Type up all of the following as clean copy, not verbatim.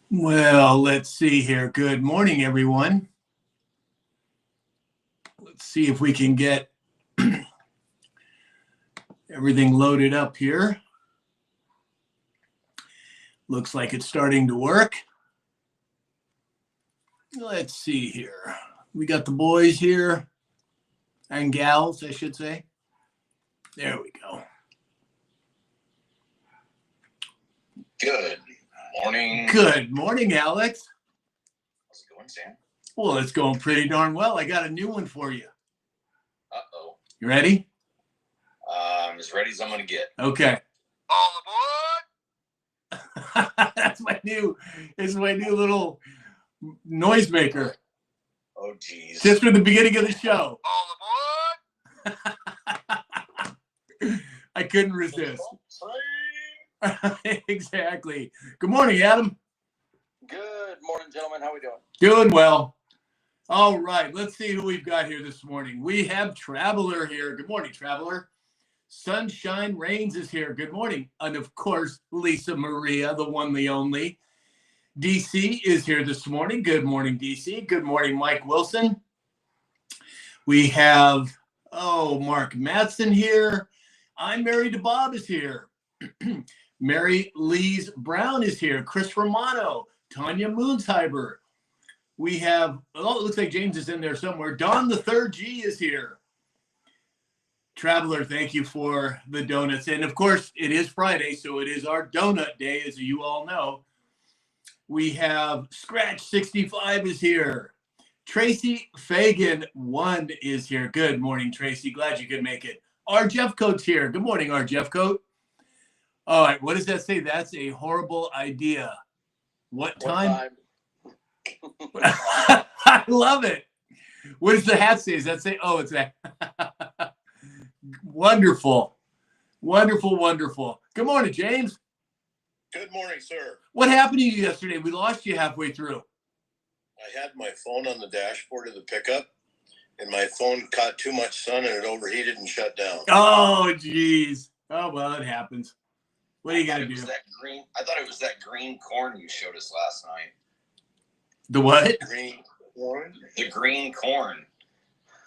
Well, let's see here. Good morning, everyone. Let's see if we can get everything loaded up here. Looks like it's starting to work. Let's see here. We got the boys here, and gals, I should say. There we go. Good morning. Good morning, Alex. How's it going, Sam? Well, it's going pretty darn well. I got a new one for you. Uh-oh. You ready? I'm as ready as I'm going to get. Okay. All aboard! That's my new little noisemaker. Oh, geez. Just for the beginning of the show. All aboard! I couldn't resist. Exactly. Good morning, Adam. Good morning, gentlemen. How we doing? Doing well. All right. Let's see who we've got here this morning. We have Traveler here. Good morning, Traveler. Sunshine Reigns is here. Good morning. And of course, Lisa Maria, the one, the only. DC is here this morning. Good morning, DC. Good morning, Mike Wilson. We have, Mark Madsen here. I'm Mary DeBob is here. Mary Lees Brown is here. Chris Romano. Tanya Moonsheiber. We have, it looks like James is in there somewhere. Don the Third G is here. Traveler, thank you for the donuts. And of course, it is Friday, so it is our donut day, as you all know. We have Scratch 65 is here. Tracy Fagan 1 is here. Good morning, Tracy. Glad you could make it. Our Jeff Coat's here. Good morning, our Jeff Coat. All right, what does that say? That's a horrible idea. What time? I love it. What does the hat say? Does that say? Oh, it's that. Wonderful. Wonderful, wonderful. Good morning, James. Good morning, sir. What happened to you yesterday? We lost you halfway through. I had my phone on the dashboard of the pickup, and my phone caught too much sun, and it overheated and shut down. Oh, geez. Oh, well, it happens. What do you got to do? I thought it was that green corn you showed us last night. The what? Green corn? The green corn.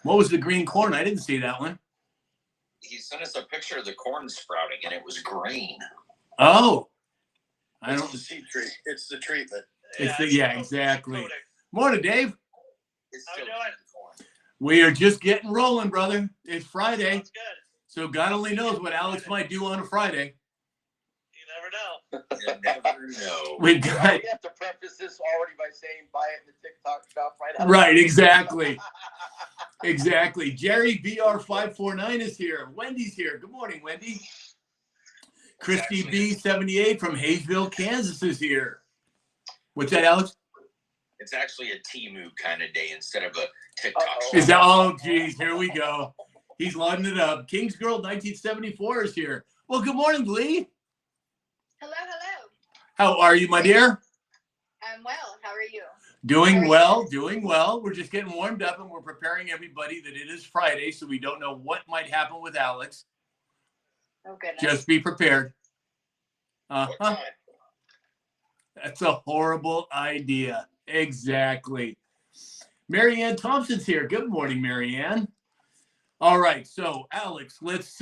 What was the green corn? I didn't see that one. He sent us a picture of the corn sprouting, and it was green. Oh. It's the seed treat. It's the treatment. Exactly. Morning, Dave. It's How still we doing? green corn. We are just getting rolling, brother. It's Friday. Sounds good. So God only knows what Alex might do on a Friday. You never know. You never know. We We have to preface this already by saying buy it in the TikTok shop right now. Right, exactly. Exactly. Jerry BR549 is here. Wendy's here. Good morning, Wendy. Christy B78 from Hayesville, Kansas is here. What's that, Alex? It's actually a Temu kind of day instead of a TikTok Uh-oh. shop. Is that? Oh, geez, here we go. He's loading it up. King's Girl 1974 is here. Well, good morning, Lee. Hello, hello. How are you, my dear? I'm well. How are you? Doing well, doing well. We're just getting warmed up and we're preparing everybody that it is Friday, so we don't know what might happen with Alex. Oh, goodness. Just be prepared. What time? That's a horrible idea. Exactly. Marianne Thompson's here. Good morning, Marianne. All right, so Alex, let's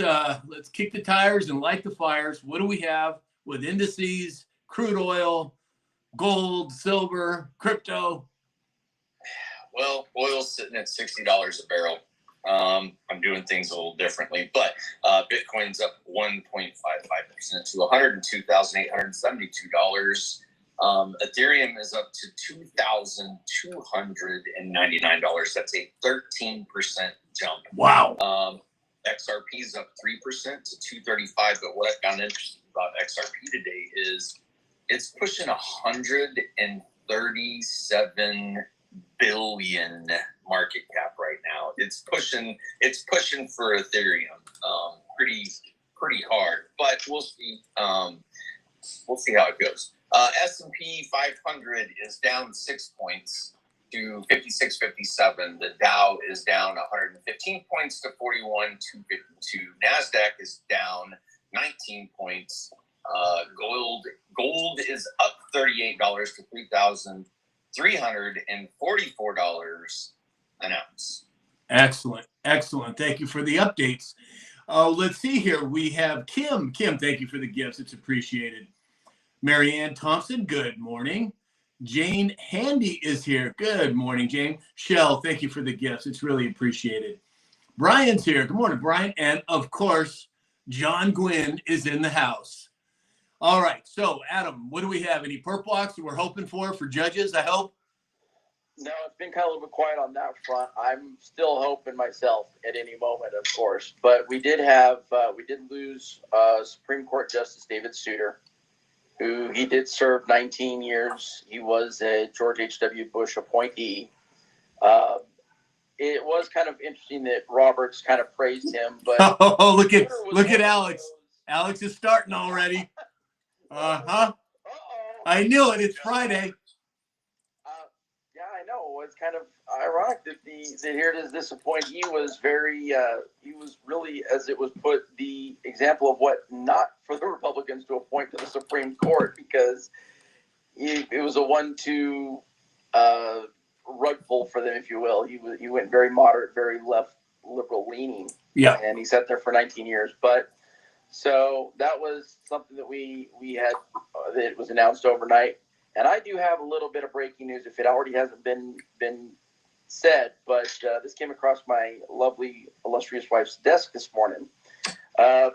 kick the tires and light the fires. What do we have with indices, crude oil, gold, silver, crypto? Well, oil's sitting at $60 a barrel. I'm doing things a little differently, but Bitcoin's up 1.55% to $102,872. Ethereum is up to $2,299. That's a 13% jump. Wow. XRP is up 3% to 235. But what I found interesting about XRP today is it's pushing 137 billion market cap right now. It's pushing for Ethereum pretty hard, but we'll see. We'll see how it goes. S&P 500 is down 6 points to 56.57. The Dow is down 115 points to 41.252. NASDAQ is down 19 points Gold is up $38 to $3,344 an ounce. Excellent. Excellent. Thank you for the updates. Let's see here. We have Kim. Kim, thank you for the gifts. It's appreciated. Marianne Thompson, good morning. Jane Handy is here. Good morning, Jane. Shell, thank you for the gifts. It's really appreciated. Brian's here. Good morning, Brian. And of course, John Gwynn is in the house. All right. So, Adam, what do we have? Any perp walks that we're hoping for judges, I hope? No, it's been kind of a little bit quiet on that front. I'm still hoping myself at any moment, of course. But we did lose Supreme Court Justice David Souter, who he did serve 19 years. He was a George H.W. Bush appointee. It was kind of interesting that Roberts kind of praised him, but oh, look at Alex. Alex is starting already. Uh-huh. I knew it. It's Friday. Yeah, I know. It's kind of ironic that here it is. This appointee was he was really, as it was put, the example of what not for the Republicans to appoint to the Supreme Court, because it was a 1-2 rug pull for them, if you will. He went very moderate, very left liberal leaning. Yeah. And he sat there for 19 years. But so that was something that we had that was announced overnight. And I do have a little bit of breaking news, if it already hasn't been said, but this came across my lovely, illustrious wife's desk this morning.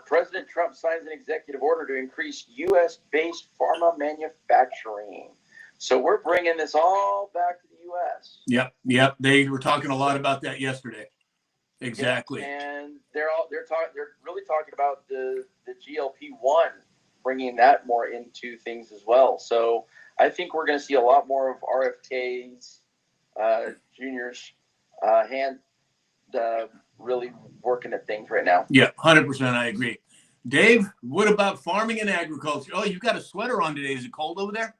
President Trump signs an executive order to increase U.S.-based pharma manufacturing. So we're bringing this all back to the U.S. Yep. They were talking a lot about that yesterday. Exactly. Yeah, and they're really talking about the GLP-1, bringing that more into things as well. So I think we're going to see a lot more of RFK's Junior's hand really working at things right now. Yeah, 100%. I agree. Dave, what about farming and agriculture? Oh, you got a sweater on today. Is it cold over there?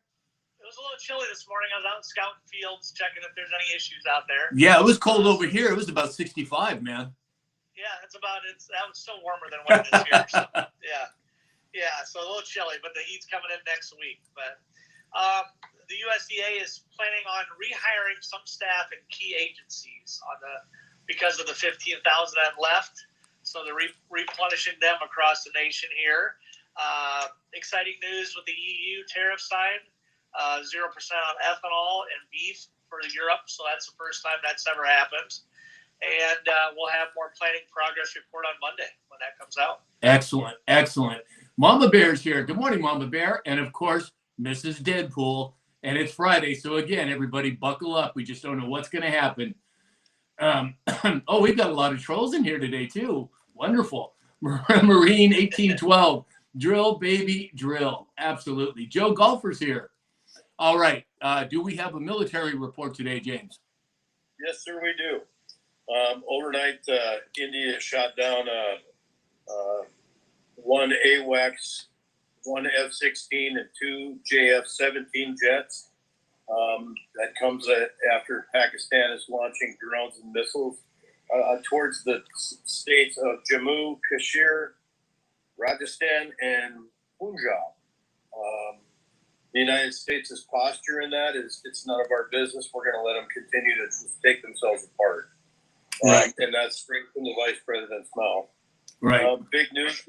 It was a little chilly this morning. I was out scouting fields, checking if there's any issues out there. Yeah, it was cold over here. It was about 65, man. Yeah, that was still warmer than what it is here. So, yeah, so a little chilly, but the heat's coming in next week. But the USDA is planning on rehiring some staff in key agencies because of the 15,000 that left. So they're replenishing them across the nation here. Exciting news with the EU tariff side. 0% on ethanol and beef for Europe. So that's the first time that's ever happened. And we'll have more planning progress report on Monday when that comes out. Excellent. Excellent. Mama Bear's here. Good morning, Mama Bear. And of course, Mrs. Deadpool. And it's Friday. So again, everybody buckle up. We just don't know what's going to happen. Oh, we've got a lot of trolls in here today too. Wonderful. Marine 1812. Drill, baby, drill. Absolutely. Joe Golfer's here. All right. Do we have a military report today, James? Yes, sir, we do. Overnight, India shot down one AWACS, one F-16, and two JF-17 jets. That comes after Pakistan is launching drones and missiles towards the states of Jammu, Kashmir, Rajasthan, and Punjab. The United States' posture in that is it's none of our business. We're going to let them continue to just take themselves apart. Right. And that's straight from the vice president's mouth. Right. Big news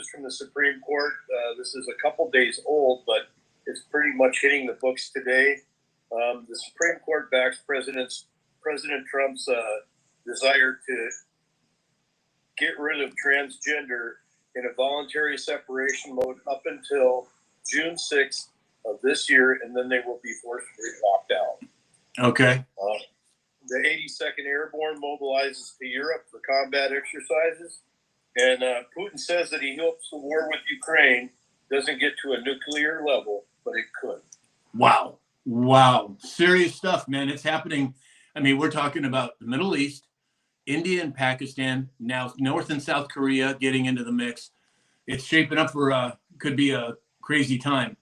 from the Supreme Court. This is a couple days old, but it's pretty much hitting the books today. The Supreme Court backs President Trump's desire to get rid of transgender in a voluntary separation mode up until June 6th of this year, and then they will be forcibly locked out. Okay. The 82nd Airborne mobilizes to Europe for combat exercises, and Putin says that he hopes the war with Ukraine doesn't get to a nuclear level, but it could. Wow. Serious stuff, man. It's happening. I mean, we're talking about the Middle East, India and Pakistan, now North and South Korea getting into the mix. It's shaping up for could be a crazy time.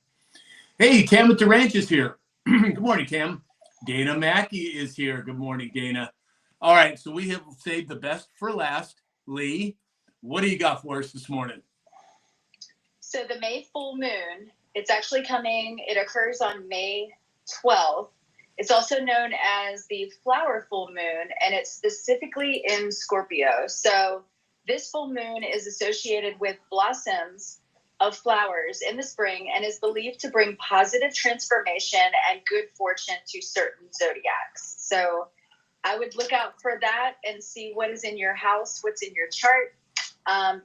Hey, Tam at the Ranch is here. Good morning, Tam. Dana Mackey is here. Good morning, Dana. All right, so we have saved the best for last. Lee, what do you got for us this morning? So the May full moon, it's actually coming, it occurs on May 12th. It's also known as the flower full moon, and it's specifically in Scorpio. So this full moon is associated with blossoms of flowers in the spring and is believed to bring positive transformation and good fortune to certain zodiacs. So I would look out for that and see what is in your house, what's in your chart.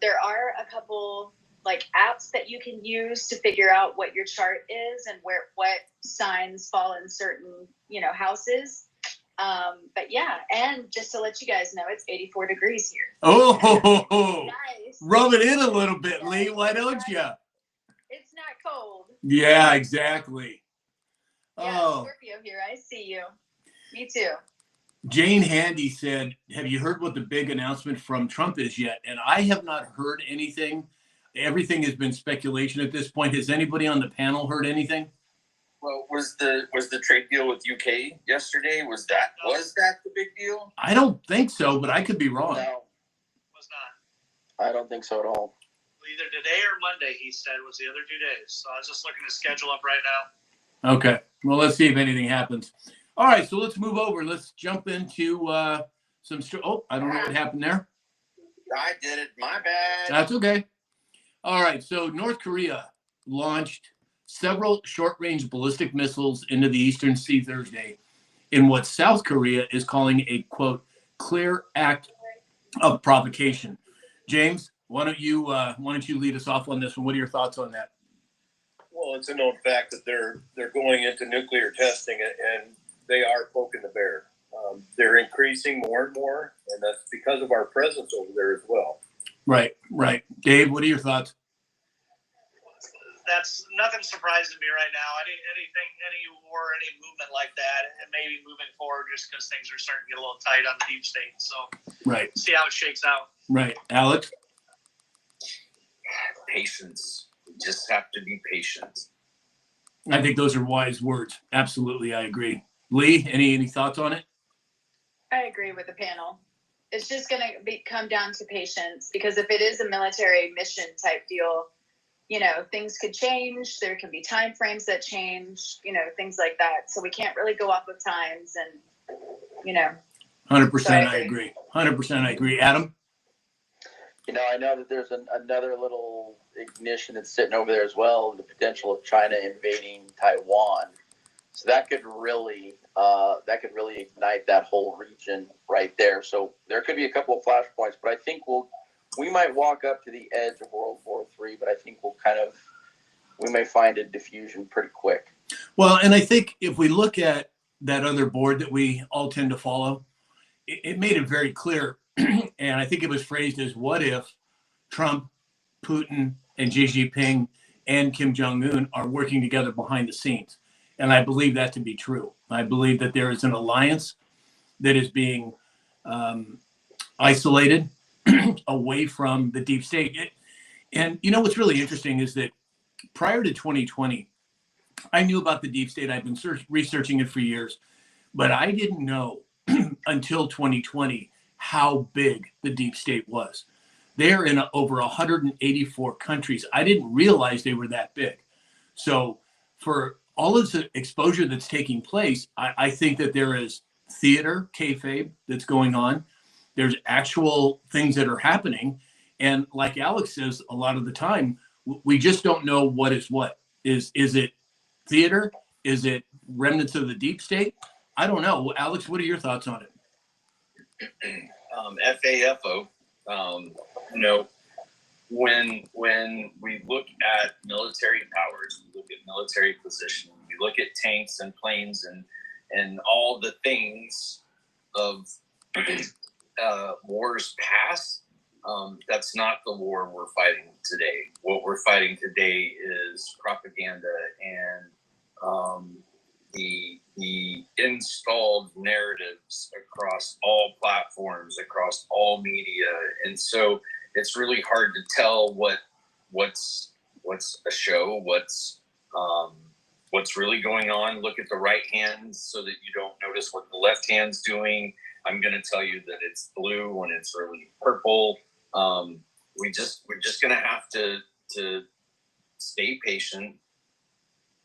There are a couple like apps that you can use to figure out what your chart is and what signs fall in certain, houses. But yeah, and just to let you guys know, it's 84 degrees here. Oh, Nice. rub it in a little bit, Lee. Why don't you? It's not cold. Yeah, exactly. Yeah, Oh, Scorpio here. I see you. Me too. Jane Handy said, have you heard what the big announcement from Trump is yet? And I have not heard anything. Everything has been speculation at this point. Has anybody on the panel heard anything? Well, was the trade deal with UK yesterday? Was that the big deal? I don't think so, but I could be wrong. No, Was not. I don't think so at all. Either today or Monday, he said, was the other 2 days. So I was just looking to schedule up right now. Okay. Well, let's see if anything happens. All right. So let's move over. Let's jump into some. I don't know what happened there. I did it. My bad. That's okay. All right. So North Korea launched several short-range ballistic missiles into the Eastern Sea Thursday in what South Korea is calling a, quote, clear act of provocation. James, why don't you lead us off on this one? What are your thoughts on that? Well, it's a known fact that they're going into nuclear testing, and they are poking the bear. They're increasing more and more, and that's because of our presence over there as well. Right. Dave, what are your thoughts? That's nothing surprising me right now. Any war, any movement like that, and maybe moving forward just because things are starting to get a little tight on the deep state. So Right. see how it shakes out. Right. Alex? Patience. You just have to be patient. I think those are wise words. Absolutely. I agree. Lee, any thoughts on it? I agree with the panel. It's just going to come down to patience, because if it is a military mission type deal, things could change. There can be time frames that change, things like that. So we can't really go off of times and, 100% I agree. 100% I agree. Adam? I know that there's another little ignition that's sitting over there as well, the potential of China invading Taiwan. So that could really ignite that whole region right there. So there could be a couple of flashpoints, but I think we might walk up to the edge of World War III, but I think we may find a diffusion pretty quick. Well, and I think if we look at that other board that we all tend to follow, it made it very clear. And I think it was phrased as, what if Trump, Putin, and Xi Jinping and Kim Jong-un are working together behind the scenes? And I believe that to be true. I believe that there is an alliance that is being isolated away from the deep state. And what's really interesting is that prior to 2020, I knew about the deep state. I've been researching it for years, but I didn't know until 2020 how big the deep state was. They're in over 184 countries. I didn't realize they were that big. So for all of the exposure that's taking place, I think that there is theater, kayfabe, that's going on. There's actual things that are happening. And like Alex says, a lot of the time, we just don't know what is what. Is it theater? Is it remnants of the deep state? I don't know. Alex, what are your thoughts on it? FAFO, when we look at military powers, we look at military position, we look at tanks and planes and all the things of wars past, that's not the war we're fighting today. What we're fighting today is propaganda and the installed narratives across all platforms, across all media, and so it's really hard to tell what's a show, what's really going on. Look at the right hand so that you don't notice what the left hand's doing. I'm going to tell you that it's blue when it's really purple. We're just going to have to stay patient,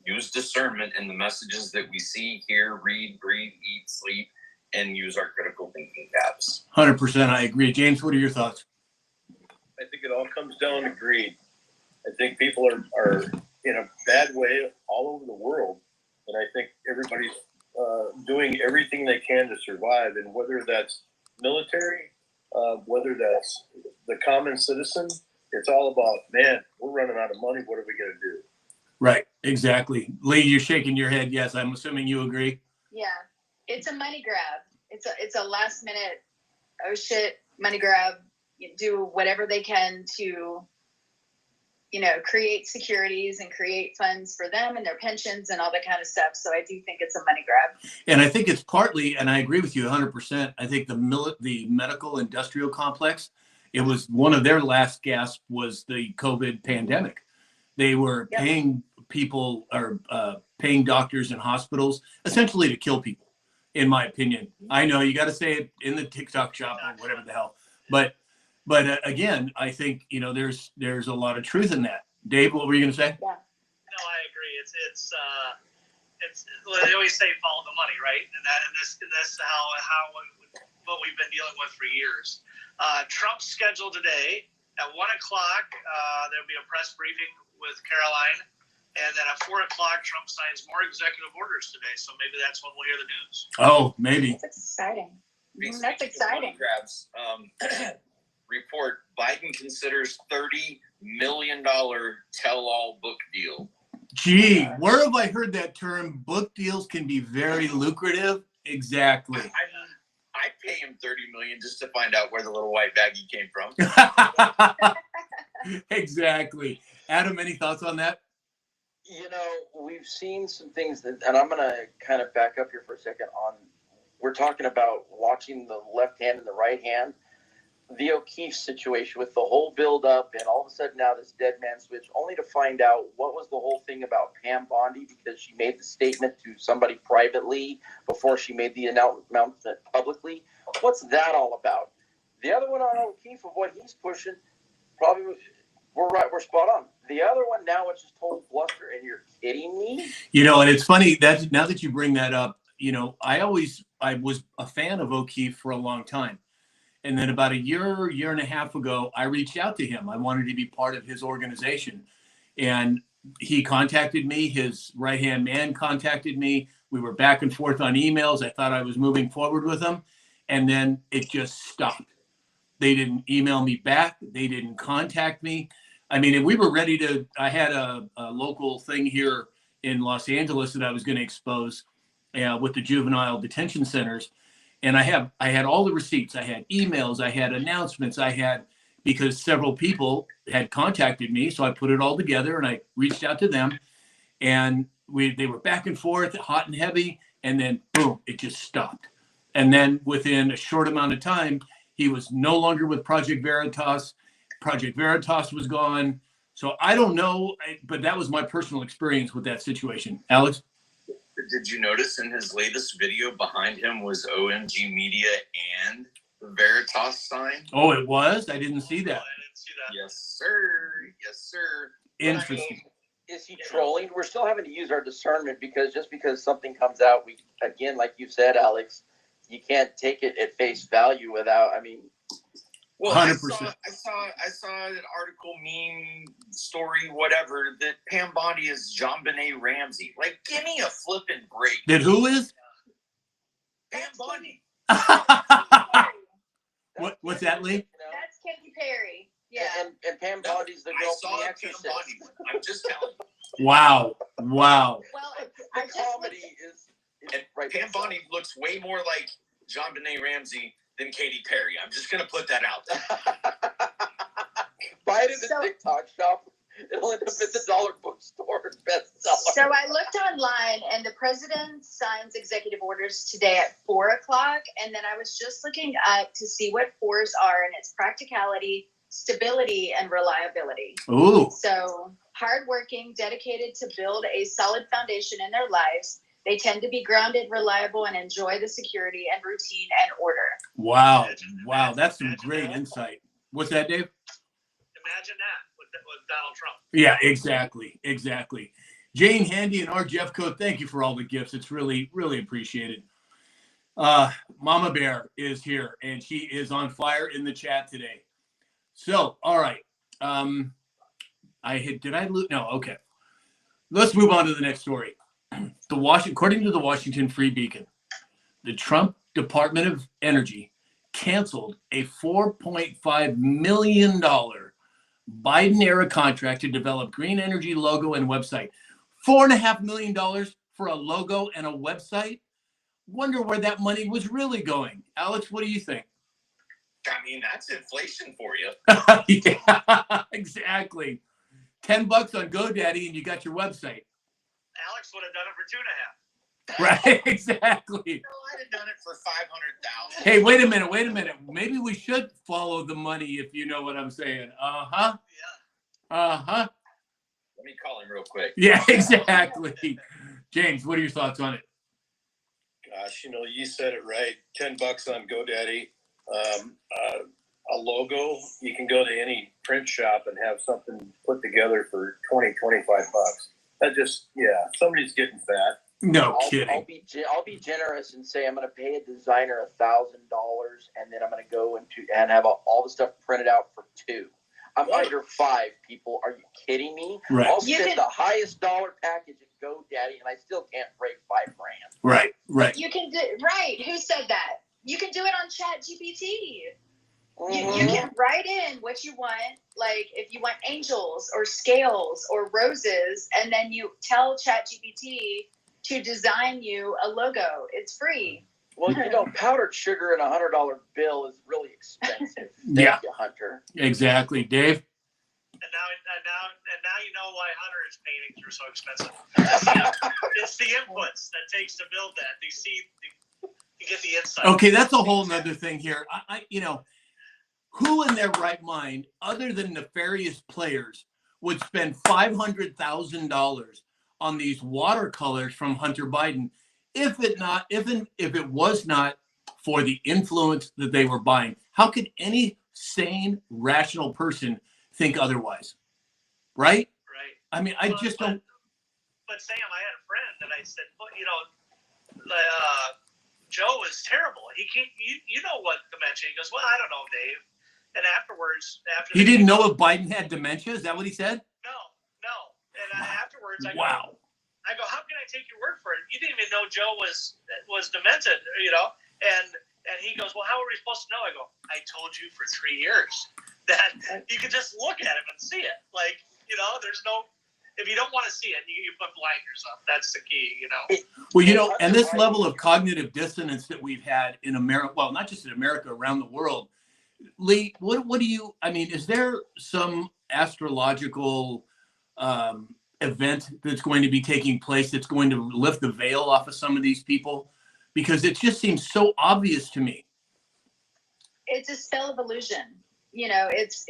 use discernment in the messages that we see, hear, read, breathe, eat, sleep, and use our critical thinking caps. 100%. I agree. James, what are your thoughts? I think it all comes down to greed. I think people are in a bad way all over the world, and I think everybody's doing everything they can to survive. And whether that's military, whether that's the common citizen, it's all about, man, we're running out of money. What are we going to do? Right. Exactly. Lee, you're shaking your head. Yes. I'm assuming you agree. Yeah, it's a money grab. It's a last minute, oh shit, money grab. You do whatever they can to, create securities and create funds for them and their pensions and all that kind of stuff. So I do think it's a money grab. And I think it's partly, and I agree with you 100%. I think the medical industrial complex, it was one of their last gasps was the COVID pandemic. They were Yep. paying people or paying doctors and hospitals essentially to kill people, in my opinion. I know you got to say it in the TikTok shop or whatever the hell, but again, I think there's a lot of truth in that. Dave, what were you going to say? No, I agree. It's well, they always say follow the money, right? And this how what we've been dealing with for years. Trump's scheduled today at 1:00. There'll be a press briefing with Caroline, and then at 4:00, Trump signs more executive orders today. So maybe that's when we'll hear the news. Oh, maybe. That's exciting. Speaking That's of exciting. money grabs, report Biden considers $30 million tell-all book deal. Gee, where have I heard that term? Book deals can be very lucrative. Exactly. I pay him $30 million just to find out where the little white baggie came from. Exactly. Adam, any thoughts on that? We've seen some things that, and I'm going to kind of back up here for a second we're talking about watching the left hand and the right hand. The O'Keefe situation with the whole build up and all of a sudden now this dead man switch, only to find out what was the whole thing about Pam Bondi because she made the statement to somebody privately before she made the announcement publicly. What's that all about? The other one on O'Keefe of what he's pushing, probably we're right, we're spot on. The other one now it's just total bluster, and you're kidding me? And it's funny that now that you bring that up, I was a fan of O'Keefe for a long time. And then about a year and a half ago, I reached out to him. I wanted to be part of his organization. And he contacted me. His right-hand man contacted me. We were back and forth on emails. I thought I was moving forward with him. And then it just stopped. They didn't email me back. They didn't contact me. I mean, and we were ready to, I had a local thing here in Los Angeles that I was going to expose with the juvenile detention centers. And I had all the receipts. I had emails. I had announcements. Because several people had contacted me. So I put it all together and I reached out to them. And they were back and forth, hot and heavy. And then, boom, it just stopped. And then within a short amount of time, he was no longer with Project Veritas. Project Veritas was gone. So I don't know, but that was my personal experience with that situation. Alex? Did you notice in his latest video behind him was OMG Media and the Veritas sign? Oh, it was? I didn't see that. I didn't see that. Yes, sir. Yes, sir. Interesting. Is he trolling? We're still having to use our discernment because just because something comes out, we again, like you said, Alex, you can't take it at face value without. I mean, Well, 100%. I saw an article, meme, story, whatever, that Pam Bondi is JonBenet Ramsey. Like, give me a flipping break. That who is? Pam Bondi. What's that, Lee? That's Katy Perry. Yeah. And Pam Bondi's the I girl saw from The Pam Exorcist. Bondi. I'm just telling you. Wow. Well, I The just comedy is And right. Pam Bondi looks way more like JonBenet Ramsey than Katy Perry. I'm just going to put that out there. Buy it in the So- TikTok shop. It'll end up at the dollar bookstore bestseller. So I looked online, and the president signs executive orders today at 4:00, and then I was just looking up to see what 4s are, and it's practicality, stability, and reliability. Ooh. So hardworking, dedicated to build a solid foundation in their lives. They tend to be grounded, reliable, and enjoy the security and routine and order. Wow. Wow. That's some great insight. What's that, Dave? Imagine that. With with Donald Trump. Yeah, exactly. Exactly. Jane Handy and our Jeffco, thank you for all the gifts. It's really, really appreciated. Mama Bear is here and she is on fire in the chat today. So, all right. Did I lose? No, okay. Let's move on to the next story. According to the Washington Free Beacon, the Trump Department of Energy canceled a $4.5 million Biden-era contract to develop green energy logo and website. $4.5 million for a logo and a website? Wonder where that money was really going. Alex, what do you think? I mean, that's inflation for you. Yeah, exactly. $10 on GoDaddy and you got your website. Alex would have done it for 2.5. Right, exactly. No, I'd have done it for 500,000. Hey, wait a minute. Maybe we should follow the money, if you know what I'm saying. Uh-huh. Yeah. Uh-huh. Let me call him real quick. Yeah, exactly. James, what are your thoughts on it? Gosh, you said it right. $10 on GoDaddy. A logo, you can go to any print shop and have something put together for $20, $25. That just, somebody's getting fat. No I'll kidding. I'll be generous and say I'm going to pay a designer $1,000, and then I'm going to go and have all the stuff printed out for $2. I'm under $5. People, are you kidding me? Right. I'll spend the highest dollar package at GoDaddy, and I still can't break $5,000. Right. You can do right. Who said that? You can do it on ChatGPT. Mm-hmm. You can write in what you want, like if you want angels or scales or roses, and then you tell ChatGPT to design you a logo. It's free. Well, powdered sugar in $100 bill is really expensive. Yeah. Thank you, Hunter. Exactly. Dave? And now you know why Hunter's paintings are so expensive. It's the inputs that takes to build that. You get the insight. Okay, that's a whole nother thing here. Who in their right mind, other than nefarious players, would spend $500,000 on these watercolors from Hunter Biden if it was not for the influence that they were buying? How could any sane, rational person think otherwise? Right? Right. I mean, I just don't. But Sam, I had a friend that I said, well, Joe is terrible. He can't. You know what dementia? He goes, well, I don't know, Dave. And afterwards, He didn't know if Biden had dementia. Is that what he said? No. And afterwards, I go, how can I take your word for it? You didn't even know Joe was demented, And he goes, well, how are we supposed to know? I go, I told you for 3 years that you could just look at him and see it. There's no. If you don't want to see it, you put blinders on. That's the key, Well, and this level of cognitive dissonance that we've had in America, well, not just in America, around the world. Lee, what do you? I mean, is there some astrological event that's going to be taking place that's going to lift the veil off of some of these people? Because it just seems so obvious to me. It's a spell of illusion. It's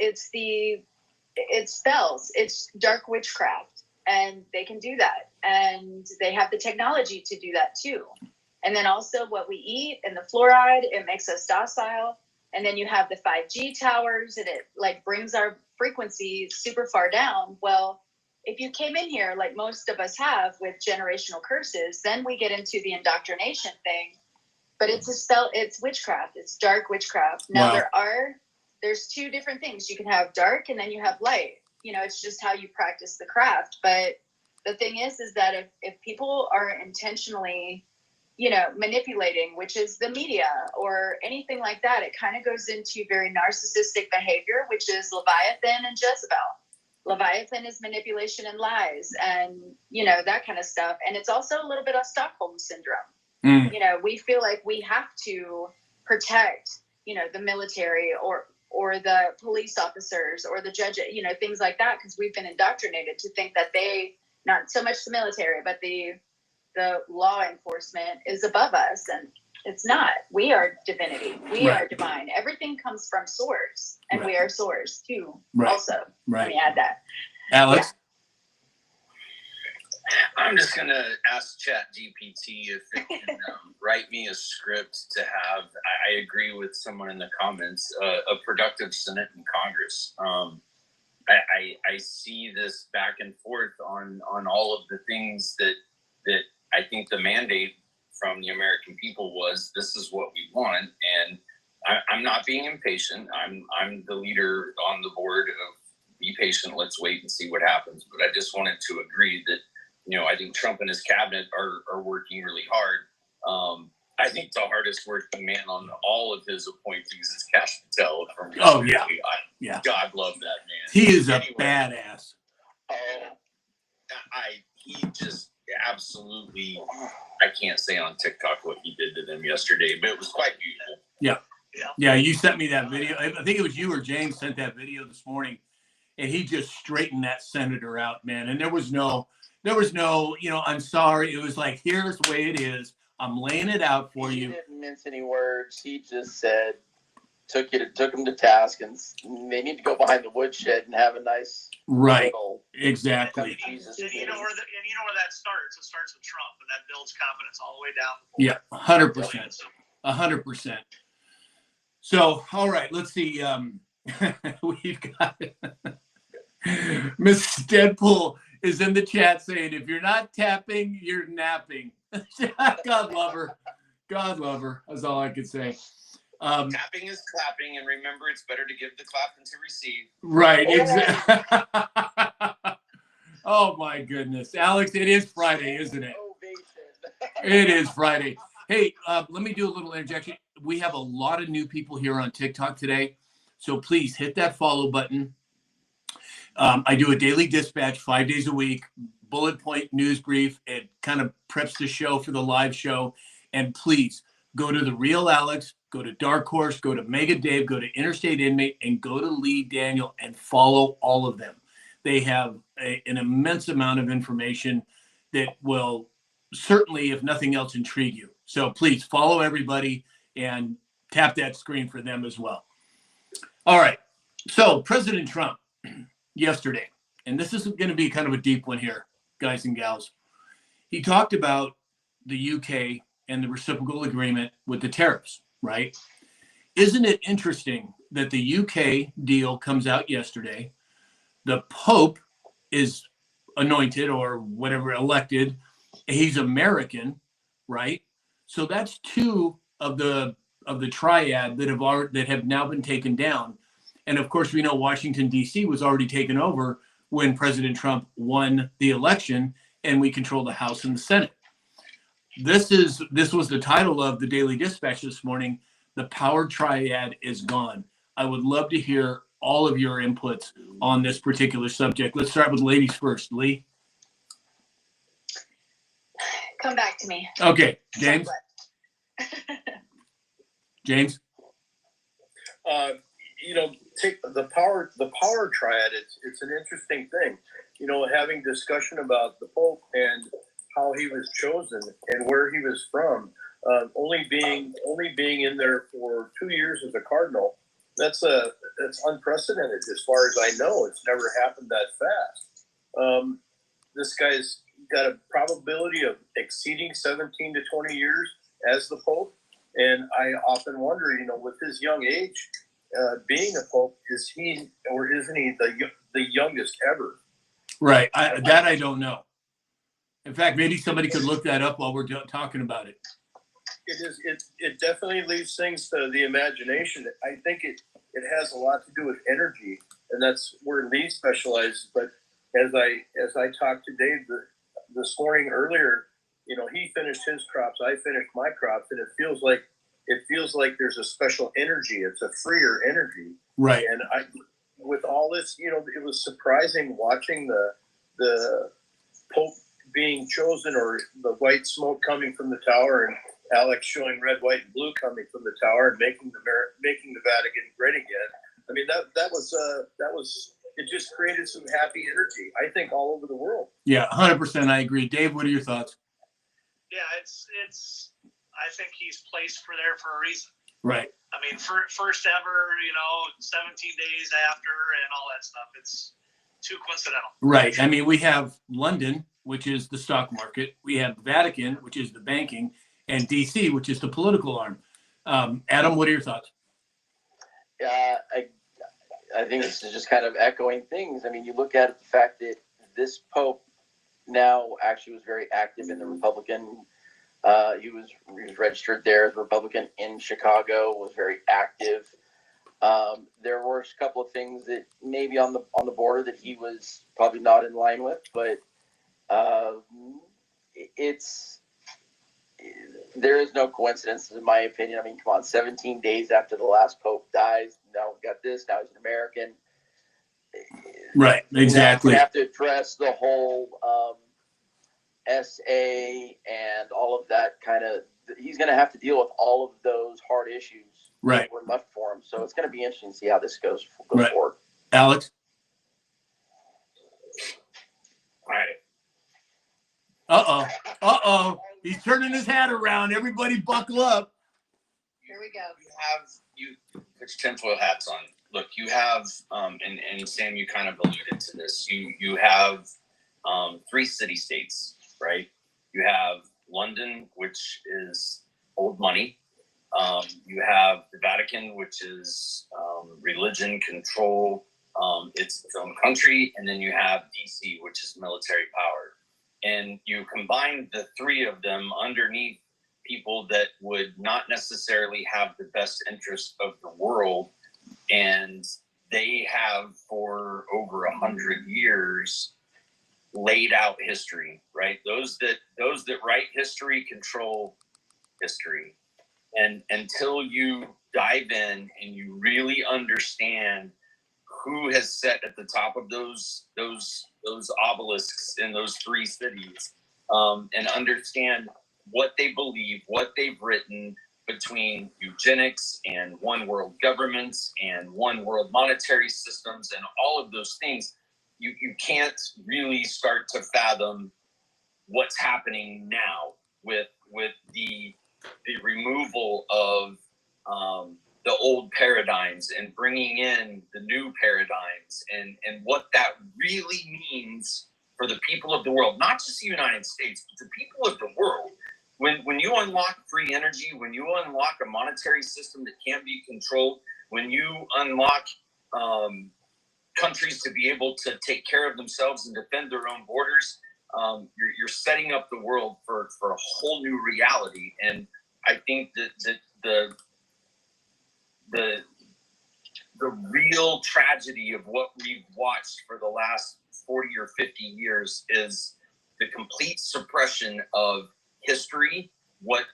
spells. It's dark witchcraft, and they can do that, and they have the technology to do that too. And then also what we eat and the fluoride, it makes us docile. And then you have the 5G towers, and it brings our frequency super far down. Well, if you came in here like most of us have with generational curses, then we get into the indoctrination thing. But it's a spell. It's witchcraft. It's dark witchcraft. Now there's two different things. You can have dark and then you have light. It's just how you practice the craft. But the thing is that if people are intentionally manipulating, which is the media or anything like that, it kind of goes into very narcissistic behavior, which is Leviathan and Jezebel. Leviathan is manipulation and lies and, that kind of stuff. And it's also a little bit of Stockholm syndrome. We feel like we have to protect, the military or the police officers or the judge, things like that, because we've been indoctrinated to think that not so much the military, but the law enforcement is above us, and it's not. We are divinity. We are divine. Everything comes from source, and we are source too. Also, let me add that. Alex? I'm just going to ask ChatGPT if it can write me a script to have, I agree with someone in the comments, a productive Senate and Congress. I see this back and forth on all of the things that I think the mandate from the American people was, this is what we want. And I'm not being impatient. I'm the leader on the board of be patient. Let's wait and see what happens. But I just wanted to agree that, I think Trump and his cabinet are working really hard. I think the hardest working man on all of his appointees is Kash Patel. From Oh, yeah. Yeah. God love that man. He is a Anyway. badass. He just absolutely, I can't say on TikTok what he did to them yesterday, but it was quite beautiful. Yeah, you sent me that video. I think it was you or James sent that video this morning, and he just straightened that senator out, man. And there was no, I'm sorry. It was like, here's the way it is. I'm laying it out for you. He didn't mince any words. He just said, took him to task, and they need to go behind the woodshed and have a nice Right. little Exactly. Jesus And you know where that starts. It starts with Trump, and that builds confidence all the way down. Yeah, 100%. 100%. So, all right, let's see. We've got Miss Deadpool is in the chat saying, if you're not tapping, you're napping. God love her. God love her. That's all I could say. Tapping is clapping, and remember, it's better to give the clap than to receive. Right. Exactly. Oh, my goodness. Alex, it is Friday, isn't it? It is Friday. Hey, let me do a little interjection. We have a lot of new people here on TikTok today, so please hit that follow button. I do a daily dispatch 5 days a week, bullet point news brief. It kind of preps the show for the live show. And please go to The Real Alex, go to Dark Horse, go to Mega Dave, go to Interstate Inmate, and go to Lee Daniel and follow all of them. They have an immense amount of information that will certainly, if nothing else, intrigue you. So please follow everybody and tap that screen for them as well. All right. So President Trump yesterday, and this is going to be kind of a deep one here, guys and gals. He talked about the UK and the reciprocal agreement with the tariffs, right? Isn't it interesting that the UK deal comes out yesterday? The Pope is anointed or whatever, elected. He's American, right? So that's two of the triad that have now been taken down. And of course, we know Washington, D.C. was already taken over when President Trump won the election, and we control the House and the Senate. This was the title of the Daily Dispatch this morning. The power triad is gone. I would love to hear all of your inputs on this particular subject. Let's start with ladies first. Lee? Come back to me. Okay, James? James? Take the power triad. It's an interesting thing. Having discussion about the Pope and how he was chosen and where he was from. Only being in there for 2 years as a cardinal. That's unprecedented as far as I know. It's never happened that fast. This guy's got a probability of exceeding 17 to 20 years as the Pope. And I often wonder, with his young age, being a Pope, is he or isn't he the youngest ever? Right. I don't know. In fact, maybe somebody could look that up while we're talking about it. It definitely leaves things to the imagination. I think it has a lot to do with energy, and that's where Lee specializes. But as I talked to Dave this morning earlier, he finished his crops, I finished my crops, and it feels like there's a special energy. It's a freer energy. Right. And with all this, it was surprising watching the Pope being chosen, or the white smoke coming from the tower, and Alex showing red, white, and blue coming from the tower and making the Vatican great again. I mean, that was it. Just created some happy energy, I think, all over the world. Yeah, 100%. I agree. Dave, what are your thoughts? Yeah, it's. I think he's placed there for a reason. Right. I mean, first ever, 17 days after, and all that stuff. It's too coincidental. Right. I mean, we have London, which is the stock market. We have Vatican, which is the banking, and DC, which is the political arm. Adam, what are your thoughts? I think this is just kind of echoing things. I mean, you look at the fact that this Pope now actually was very active in the Republican. He was registered there as a Republican in Chicago, was very active. There were a couple of things that maybe on the border that he was probably not in line with, but there is no coincidence, in my opinion. I mean, come on, 17 days after the last Pope dies, now we got this. Now he's an American. Right, exactly. We have to address the whole SA and all of that kind of. He's going to have to deal with all of those hard issues Right. that were left for him. So it's going to be interesting to see how this goes Right. forward. Alex? All right. Uh-oh. He's turning his hat around. Everybody buckle up. Here we go. You put your tinfoil hats on. Look, you have, and Sam, you kind of alluded to this. You have 3 city-states, right? You have London, which is old money. You have the Vatican, which is religion control. It's its own country. And then you have DC, which is military power. And you combine the 3 of them underneath people that would not necessarily have the best interest of the world. And they have, for over 100 years, laid out history, right? Those that write history control history. And until you dive in and you really understand who has sat at the top of those obelisks in those 3 cities, and understand what they believe, what they've written between eugenics and one world governments and one world monetary systems and all of those things, you can't really start to fathom what's happening now with the removal of the old paradigms and bringing in the new paradigms and what that really means for the people of the world, not just the United States, but the people of the world. When you unlock free energy, when you unlock a monetary system that can't be controlled, when you unlock countries to be able to take care of themselves and defend their own borders, you're setting up the world for a whole new reality. And I think that the real tragedy of what we've watched for the last 40 or 50 years is the complete suppression of history, what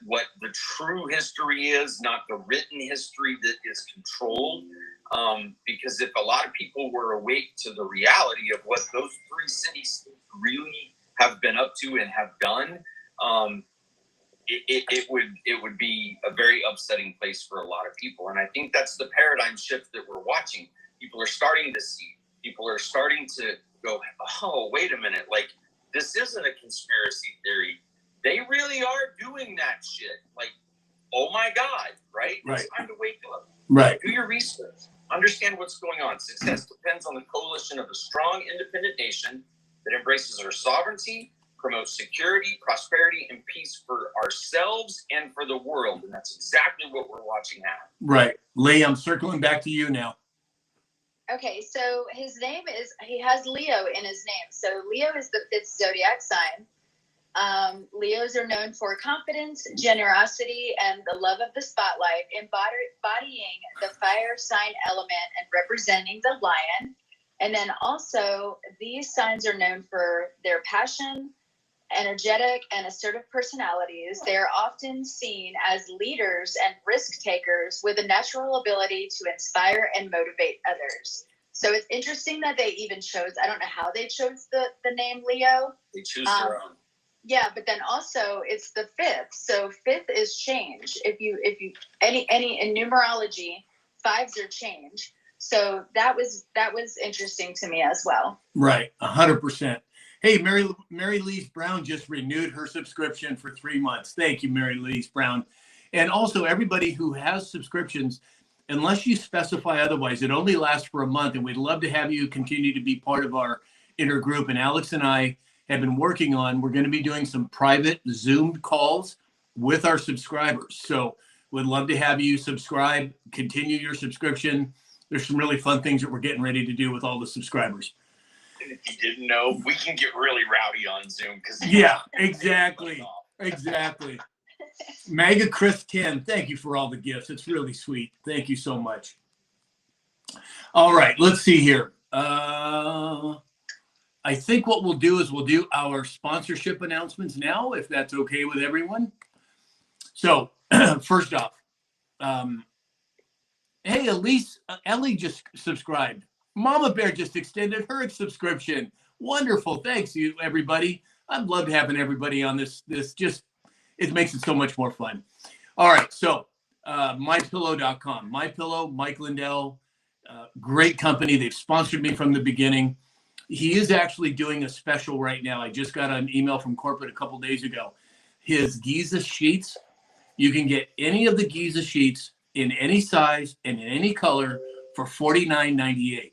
the true history is, not the written history that is controlled. Because if a lot of people were awake to the reality of what those 3 cities really have been up to and have done, it would be a very upsetting place for a lot of people. And I think that's the paradigm shift that we're watching. People are starting to see. People are starting to go, oh, wait a minute. Like, this isn't a conspiracy theory. They really are doing that shit. Like, oh my God, right? Right. It's time to wake up. Right. Do your research. Understand what's going on. Success depends on the coalition of a strong, independent nation that embraces our sovereignty, promotes security, prosperity, and peace for ourselves and for the world. And that's exactly what we're watching happen. Right. Lee, I'm circling back to you now. Okay, so his name is, he has Leo in his name. So Leo is the 5th zodiac sign. Leos are known for confidence, generosity, and the love of the spotlight, embodying the fire sign element and representing the lion. And then also, these signs are known for their passion, energetic, and assertive personalities. They are often seen as leaders and risk takers with a natural ability to inspire and motivate others. So it's interesting that they even chose, I don't know how they chose the name Leo. They choose their own. Yeah, but then also it's the 5th. So 5th is change. If you any in numerology, 5s are change. So that was interesting to me as well. Right, 100%. Hey, Mary Louise Brown just renewed her subscription for 3 months. Thank you, Mary Louise Brown. And also, everybody who has subscriptions, unless you specify otherwise, it only lasts for a month. And we'd love to have you continue to be part of our inner group. And Alex and I have been working on, we're going to be doing some private Zoom calls with our subscribers. So we'd love to have you subscribe, continue your subscription. there's some really fun things that we're getting ready to do with all the subscribers. And if you didn't know, we can get really rowdy on Zoom because Yeah, exactly. Exactly. Mega Chris 10, thank you for all the gifts. It's really sweet. Thank you so much. All right, let's see here. I think what we'll do is we'll do our sponsorship announcements now, if that's okay with everyone. So first off, hey, Ellie just subscribed. Mama Bear just extended her subscription. Wonderful. Thanks, you everybody. I'd love having everybody on this. It makes it so much more fun. All right, so MyPillow.com. MyPillow, Mike Lindell, great company. They've sponsored me from the beginning. He is actually doing a special right now. I just got an email from corporate a couple days ago. His Giza sheets, you can get any of the Giza sheets in any size and in any color for $49.98.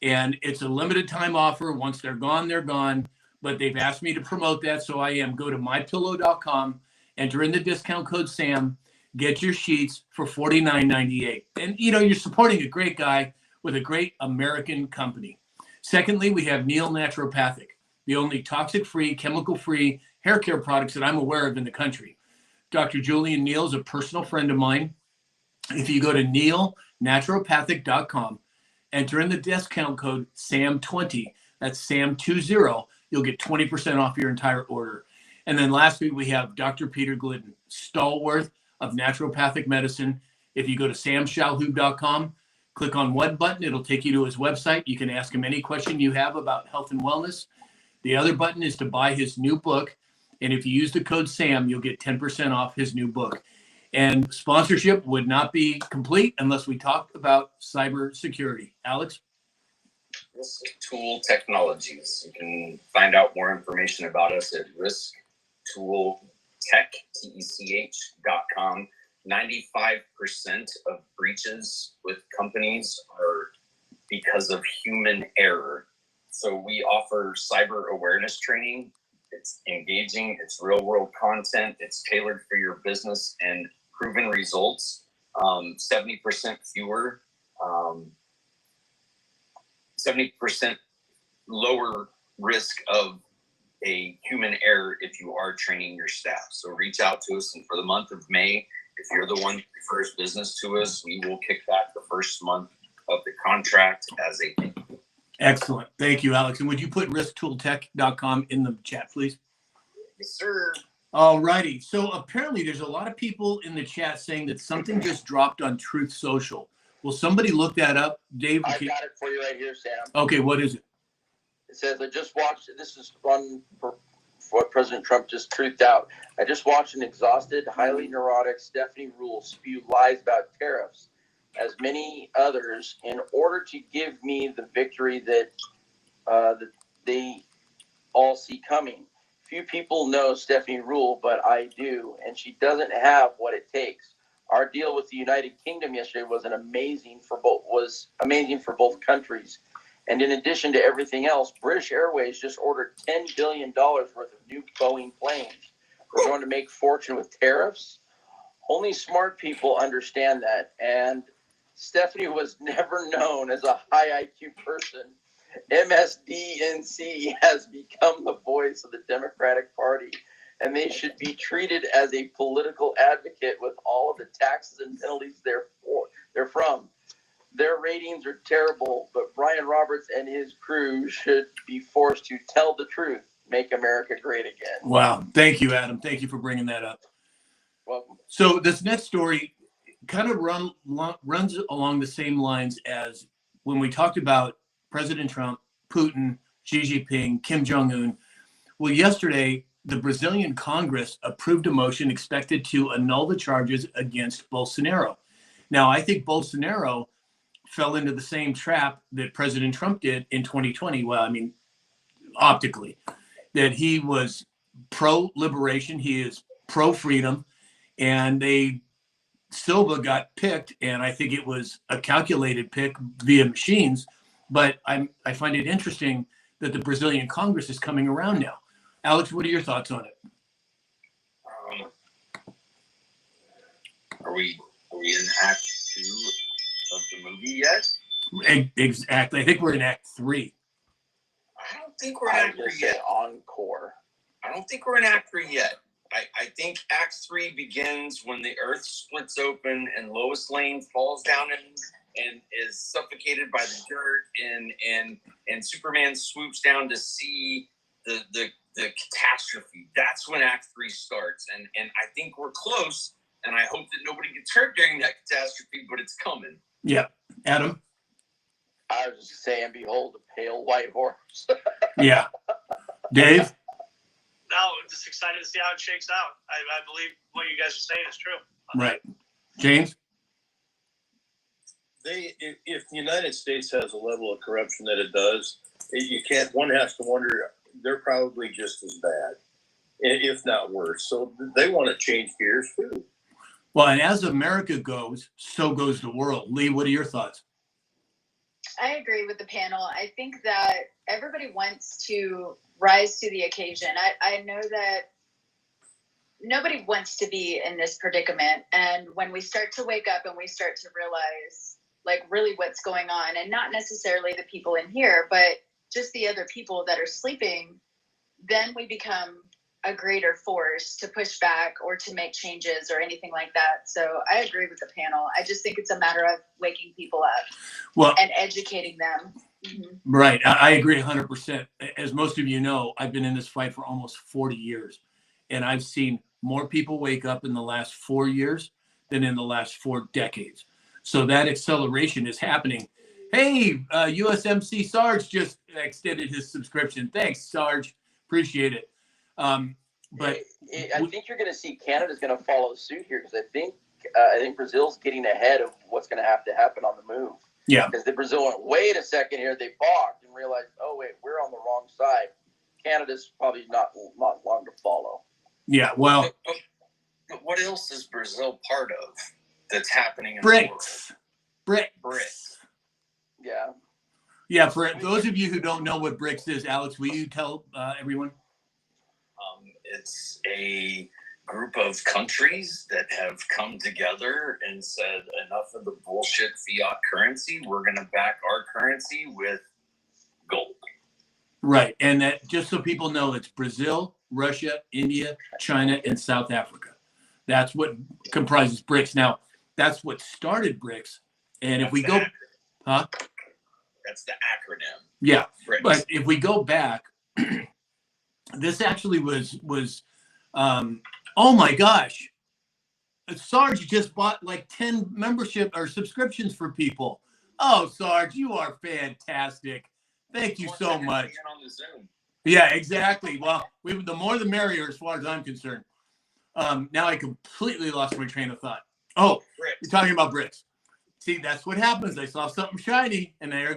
And it's a limited time offer. Once they're gone, they're gone. But they've asked me to promote that, so I am. Go to MyPillow.com, enter in the discount code SAM, get your sheets for $49.98. And, you're supporting a great guy with a great American company. Secondly, we have Neil Naturopathic, the only toxic-free, chemical-free hair care products that I'm aware of in the country. Dr. Julian Neal is a personal friend of mine. If you go to neilnaturopathic.com, enter in the discount code SAM20, that's SAM20, you'll get 20% off your entire order. And then lastly, we have Dr. Peter Glidden, stalwart of naturopathic medicine. If you go to samshalhoub.com, click on one button, it'll take you to his website. You can ask him any question you have about health and wellness. The other button is to buy his new book. And if you use the code SAM, you'll get 10% off his new book. And sponsorship would not be complete unless we talked about cybersecurity. Alex? Risk Tool Technologies. You can find out more information about us at risktooltech.com. 95% of breaches with companies are because of human error. So we offer cyber awareness training. It's engaging, it's real world content, it's tailored for your business and proven results. 70% fewer, 70% lower risk of a human error if you are training your staff. So reach out to us, and for the month of May, if you're the one who refers business to us, we will kick back the first month of the contract as a thank you. Excellent. Thank you, Alex. And would you put risktooltech.com in the chat, please? Yes, sir. All righty. So apparently there's a lot of people in the chat saying that something just dropped on Truth Social. Will somebody look that up? Dave? I got it for you right here, Sam. Okay, what is it? It says, I just watched, this is one for what President Trump just truthed out. I just watched an exhausted, highly neurotic Stephanie Ruhle spew lies about tariffs, as many others, in order to give me the victory that they all see coming. Few people know Stephanie Ruhle, but I do, and she doesn't have what it takes. Our deal with the United Kingdom yesterday was amazing for both countries. And in addition to everything else, British Airways just ordered $10 billion worth of new Boeing planes. We're going to make fortune with tariffs. Only smart people understand that. And Stephanie was never known as a high IQ person. MSDNC has become the voice of the Democratic Party, and they should be treated as a political advocate with all of the taxes and penalties they're from. Their ratings are terrible, but Brian Roberts and his crew should be forced to tell the truth, make America great again. Wow. Thank you, Adam. Thank you for bringing that up. Welcome. So this next story kind of runs along the same lines as when we talked about President Trump, Putin, Xi Jinping, Kim Jong-un. Well, yesterday, the Brazilian Congress approved a motion expected to annul the charges against Bolsonaro. Now, I think Bolsonaro fell into the same trap that President Trump did in 2020. Well, I mean, optically, that he was pro-liberation, he is pro-freedom, and Silva got picked, and I think it was a calculated pick via machines. But I find it interesting that the Brazilian Congress is coming around now. Alex, what are your thoughts on it? Are we in Act 2 of the movie yet? Exactly. I think we're in Act 3. I don't think we're in I Act was 3 gonna say yet. encore. I don't think we're in Act 3 yet. I think Act 3 begins when the Earth splits open and Lois Lane falls down and is suffocated by the dirt, and Superman swoops down to see the catastrophe. That's when Act 3 starts, and I think we're close. And I hope that nobody gets hurt during that catastrophe, but it's coming. Yeah. Adam? I was just saying, behold, a pale white horse. Yeah. Dave? No, I'm just excited to see how it shakes out. I believe what you guys are saying is true. Right. James? If the United States has a level of corruption that it does, you can't. One has to wonder. They're probably just as bad, if not worse. So they want to change gears too. Well, and as America goes, so goes the world. Lee, what are your thoughts? I agree with the panel. I think that everybody wants to rise to the occasion. I know that nobody wants to be in this predicament. And when we start to wake up and we start to realize like really what's going on, and not necessarily the people in here, but just the other people that are sleeping, then we become a greater force to push back or to make changes or anything like that. So I agree with the panel. I just think it's a matter of waking people up Well, and educating them. right. I agree 100%. As most of you know, I've been in this fight for almost 40 years, and I've seen more people wake up in the last 4 years than in the last 4 decades. So that acceleration is happening. Hey, USMC Sarge just extended his subscription. Thanks, Sarge. Appreciate it. But I think you're going to see Canada's going to follow suit here, because I think Brazil's getting ahead of what's going to happen on the move. yeah, Because the Brazil went, wait a second here, they balked and realized, oh wait, we're on the wrong side. Canada's probably not long to follow. yeah. Well, But what else is Brazil part of that's happening in the world? BRICS. Yeah. Yeah, for those of you who don't know what BRICS is, Alex, will you tell everyone? It's a group of countries that have come together and said, enough of the bullshit fiat currency. We're going to back our currency with gold. Right. And that, just so people know, it's Brazil, Russia, India, China, and South Africa. That's what comprises BRICS. Now, that's what started BRICS. And if we go, huh? That's the acronym. Yeah. BRICS. But if we go back, this actually was oh my gosh. Sarge just bought like 10 membership or subscriptions for people. Oh, Sarge, you are fantastic. Thank you so much. On the Zoom. Yeah, exactly. Well, the more the merrier as far as I'm concerned. Now I completely lost my train of thought. Oh, BRICS. you're talking about BRICS. See, that's what happens. I saw something shiny, and there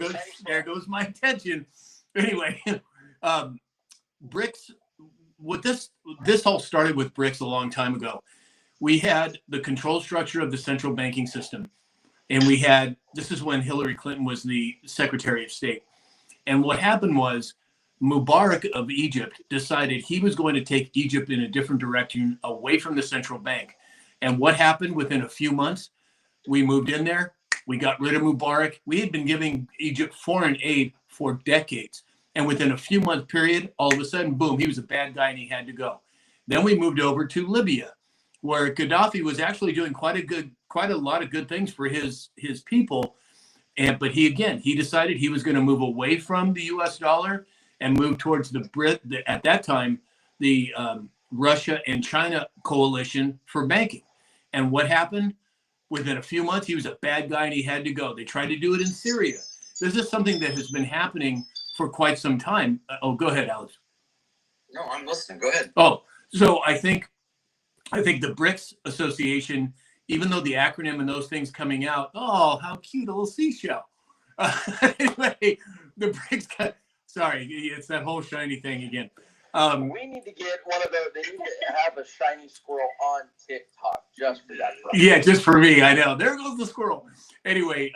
goes my attention. Anyway, BRICS. What this all started with BRICS a long time ago. We had the control structure of the central banking system, and this is when Hillary Clinton was the Secretary of State. And what happened was Mubarak of Egypt decided he was going to take Egypt in a different direction away from the central bank. And what happened within a few months? We moved in there. We got rid of Mubarak. We had been giving Egypt foreign aid for decades. And within a few month period, all of a sudden, boom, he was a bad guy and he had to go. Then we moved over to Libya, where Gaddafi was actually doing quite a lot of good things for his people. But he decided he was going to move away from the US dollar and move towards at that time, the Russia and China coalition for banking. And what happened? Within a few months, he was a bad guy and he had to go. They tried to do it in Syria. This is something that has been happening for quite some time. Go ahead, Alex. No, I'm listening. Go ahead. Oh, so I think the BRICS Association, even though the acronym and those things coming out, oh, how cute, a little seashell. Anyway, the BRICS, sorry, it's that whole shiny thing again. We need to get one of those. They need to have a shiny squirrel on TikTok just for that. Yeah, just for me. I know. There goes the squirrel. Anyway,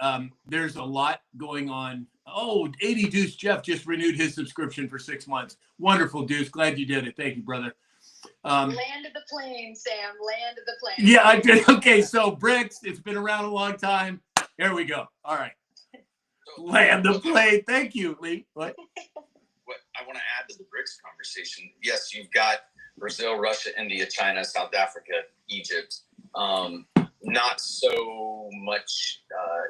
there's a lot going on. Oh, 80 Deuce Jeff just renewed his subscription for 6 months. Wonderful, Deuce. Glad you did it. Thank you, brother. Land of the plane, Sam. Land of the plane. Yeah, I did. Okay, so BRICS, it's been around a long time. Here we go. All right. Land the plane. Thank you, Lee. What? What I want to add to the BRICS conversation, yes, you've got Brazil, Russia, India, China, South Africa, Egypt. Not so much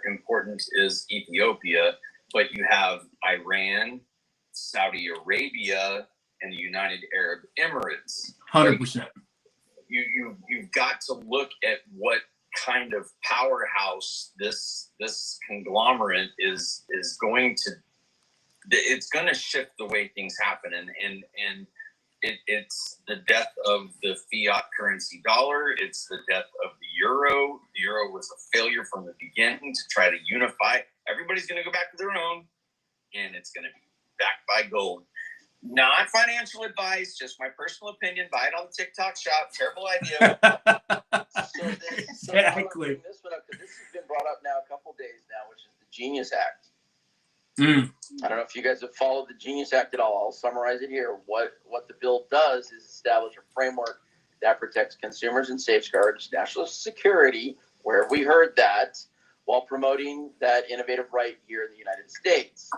important is Ethiopia, but you have Iran, Saudi Arabia, and the United Arab Emirates. 100%. You've got to look at what kind of powerhouse this conglomerate is going to. It's going to shift the way things happen, and it's the death of the fiat currency dollar. It's the death of the euro. The euro was a failure from the beginning to try to unify. Everybody's going to go back to their own, and it's going to be backed by gold. Not financial advice, just my personal opinion. Buy it on the TikTok shop. Terrible idea. Exactly. This one up, 'cause this has been brought up now a couple days now, which is the Genius Act. Mm. I don't know if you guys have followed the Genius Act at all. I'll summarize it here. What the bill does is establish a framework that protects consumers and safeguards national security, where we heard that, while promoting that innovative right here in the United States.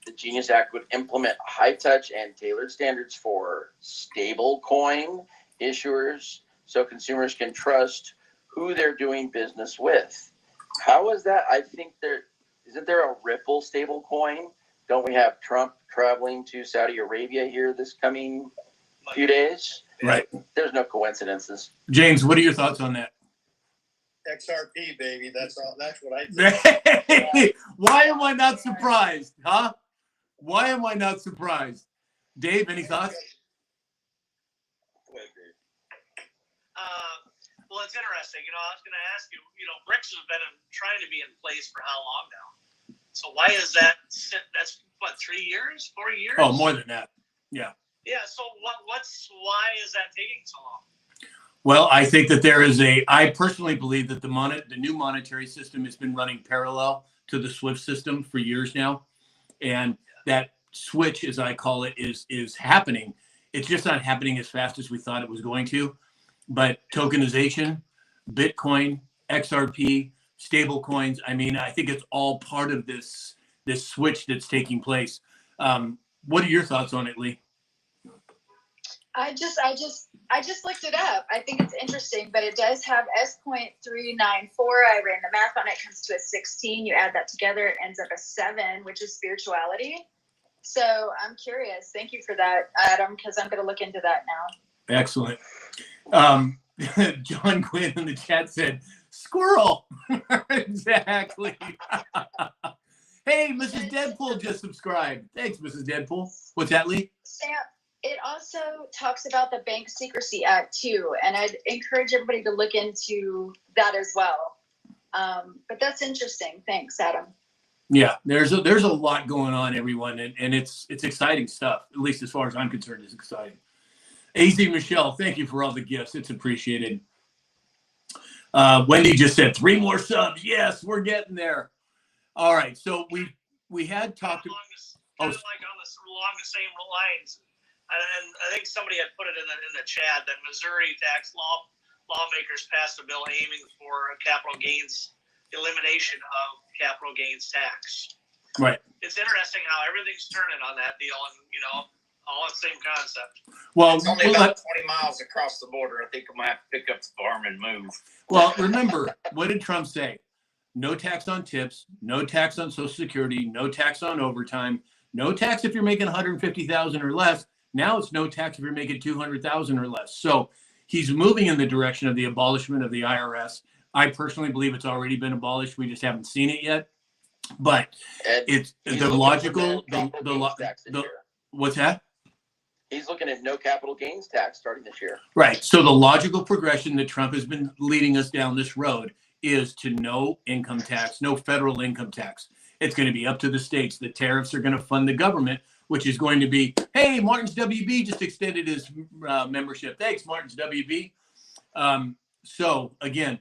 The Genius Act would implement high-touch and tailored standards for stable coin issuers so consumers can trust who they're doing business with. How is that? I think isn't there a Ripple stable coin? Don't we have Trump traveling to Saudi Arabia here this coming few days? Right. There's no coincidences. James, what are your thoughts on that? XRP, baby. That's all. That's what I think. Why am I not surprised? Huh? Why am I not surprised? Dave, any thoughts? Well, it's interesting. I was going to ask you. BRICS has been trying to be in place for how long now? So why is that? That's what, 3 years, 4 years? Oh, more than that. Yeah. Yeah. So why is that taking so long? Well, I think that I personally believe that the new monetary system has been running parallel to the SWIFT system for years now. And that switch, as I call it, is happening. It's just not happening as fast as we thought it was going to. But tokenization, Bitcoin, XRP, stable coins, I think it's all part of this switch that's taking place. What are your thoughts on it, Lee? I just looked it up. I think it's interesting, but it does have S.394. I ran the math on it. Comes to a 16. You add that together, it ends up a 7, which is spirituality. So I'm curious. Thank you for that, Adam, because I'm going to look into that now. Excellent. John Quinn in the chat said, "Squirrel." Exactly. Hey, Mrs. Deadpool just subscribed. Thanks, Mrs. Deadpool. What's that, Lee? Sam, it also talks about the Bank Secrecy Act too, and I'd encourage everybody to look into that as well. But that's interesting. Thanks, Adam. Yeah, there's a lot going on, everyone, and it's exciting stuff. At least as far as I'm concerned, it's exciting. AZ Michelle, thank you for all the gifts. It's appreciated. Wendy just said 3 more subs. Yes, we're getting there. All right, so we had talked. Along the same lines, and I think somebody had put it in the chat that Missouri lawmakers passed a bill aiming for a capital gains elimination of capital gains tax. Right. It's interesting how everything's turning on that deal, and all the same concept. Well, It's only about 20 miles across the border. I think I'm going to have to pick up the farm and move. Well, remember, what did Trump say? No tax on tips, no tax on Social Security, no tax on overtime, no tax if you're making $150,000 or less. Now it's no tax if you're making $200,000 or less. So he's moving in the direction of the abolishment of the IRS. I personally believe it's already been abolished. We just haven't seen it yet. But it's the logical. What's that? He's looking at no capital gains tax starting this year. Right. So the logical progression that Trump has been leading us down this road is to no income tax, no federal income tax. It's going to be up to the states. The tariffs are going to fund the government, which is going to be, hey, Martin's WB just extended his membership. Thanks, Martin's WB. So again,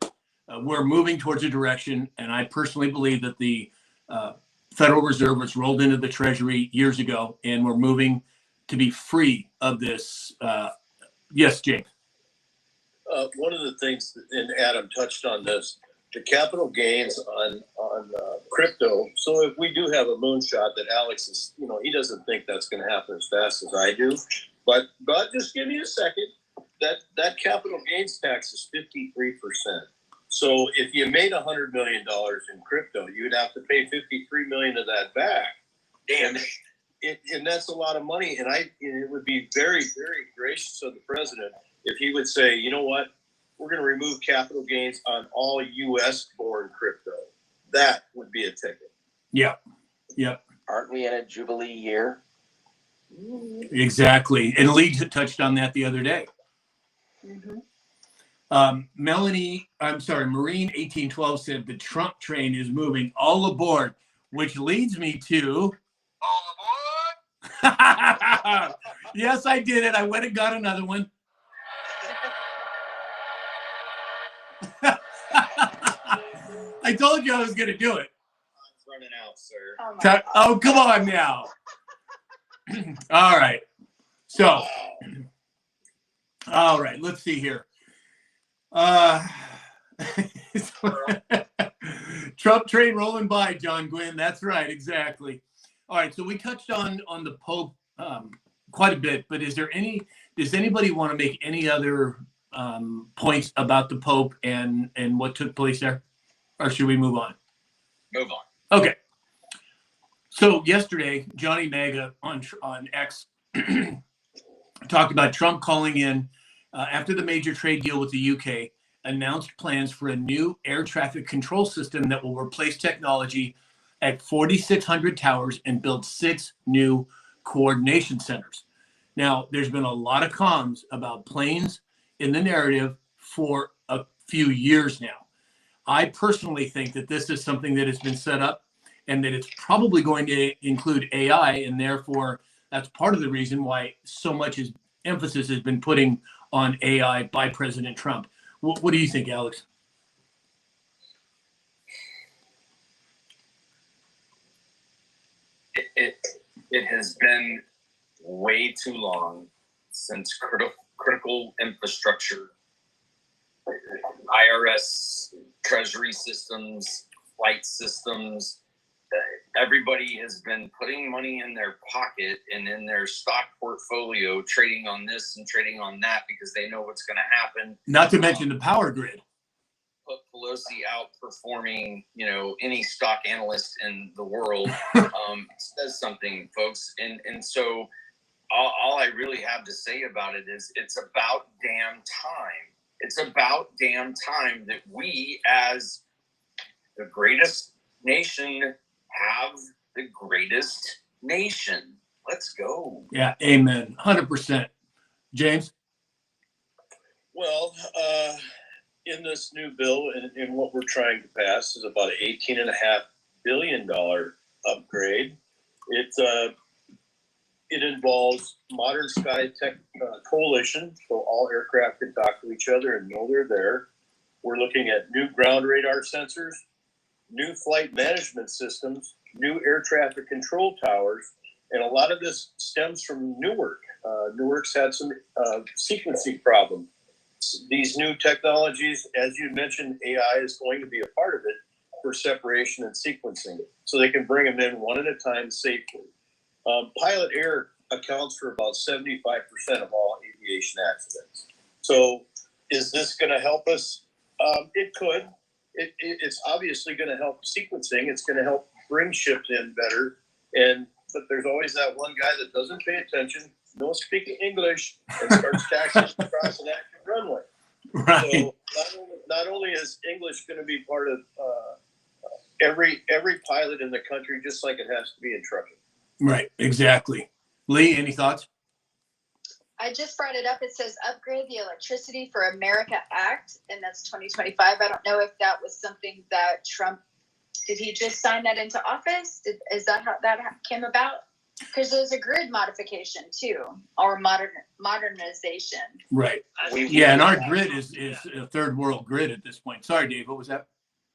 we're moving towards a direction, and I personally believe that the Federal Reserve was rolled into the Treasury years ago, and we're moving to be free of this. Yes, Jake. One of the things, and Adam touched on this, the capital gains on crypto. So if we do have a moonshot that Alex is, he doesn't think that's going to happen as fast as I do. But just give me a second. That capital gains tax is 53%. So if you made $100 million in crypto, you'd have to pay 53 million of that back. Damn. And that's a lot of money. And it would be very, very gracious of the president if he would say, you know what, we're going to remove capital gains on all U.S. born crypto. That would be a ticket. Yep. Yep. Aren't we in a Jubilee year? Exactly. And Lee touched on that the other day. Mm-hmm. Marine 1812 said the Trump train is moving. All aboard, which leads me to All aboard! yes, I did it. I went and got another one. I told you I was going to do it. It's running out, sir. Oh, my God. Oh, come on now. All right. So, all right, let's see here. Trump train rolling by, John Gwynn. That's right, exactly. All right, so we touched on the Pope quite a bit, but does anybody want to make any other points about the Pope and what took place there? Or should we move on? Move on. Okay. So yesterday, Johnny Maga on X talked about Trump calling in after the major trade deal with the UK, announced plans for a new air traffic control system that will replace technology at 4,600 towers and build 6 new coordination centers. Now, there's been a lot of comms about planes in the narrative for a few years now. I personally think that this is something that has been set up and that it's probably going to include AI, and therefore that's part of the reason why so much emphasis has been putting on AI by President Trump. What do you think, Alex? It has been way too long since critical infrastructure, IRS, Treasury systems, flight systems, everybody has been putting money in their pocket and in their stock portfolio, trading on this and trading on that because they know what's going to happen. Not to mention the power grid. Put Pelosi outperforming, any stock analyst in the world says something, folks. And so all I really have to say about it is it's about damn time. It's about damn time that we, as the greatest nation, have the greatest nation. Let's go. Yeah, amen. 100%. James? Well, in this new bill, and what we're trying to pass is about an $18.5 billion upgrade. It involves Modern Sky Tech Coalition, so all aircraft can talk to each other and know they're there. We're looking at new ground radar sensors, new flight management systems, new air traffic control towers, and a lot of this stems from Newark. Newark's had some sequencing problems. These new technologies, as you mentioned, AI is going to be a part of it for separation and sequencing, so they can bring them in one at a time safely. Pilot error accounts for about 75% of all aviation accidents. So is this going to help us? It could. It's obviously going to help sequencing. It's going to help bring ships in better. But there's always that one guy that doesn't pay attention, no speaking English, and starts taxiing across an active runway. Right. So not only is English going to be part of every pilot in the country, just like it has to be in trucking. Right, exactly. Lee, any thoughts? I just brought it up. It says upgrade the Electricity for America Act, and that's 2025. I don't know if that was something that Trump, did he just sign that into office? Is that how that came about? Because there's a grid modification too, or modernization. Right. Yeah, and our grid is a third world grid at this point. Sorry, Dave, what was that?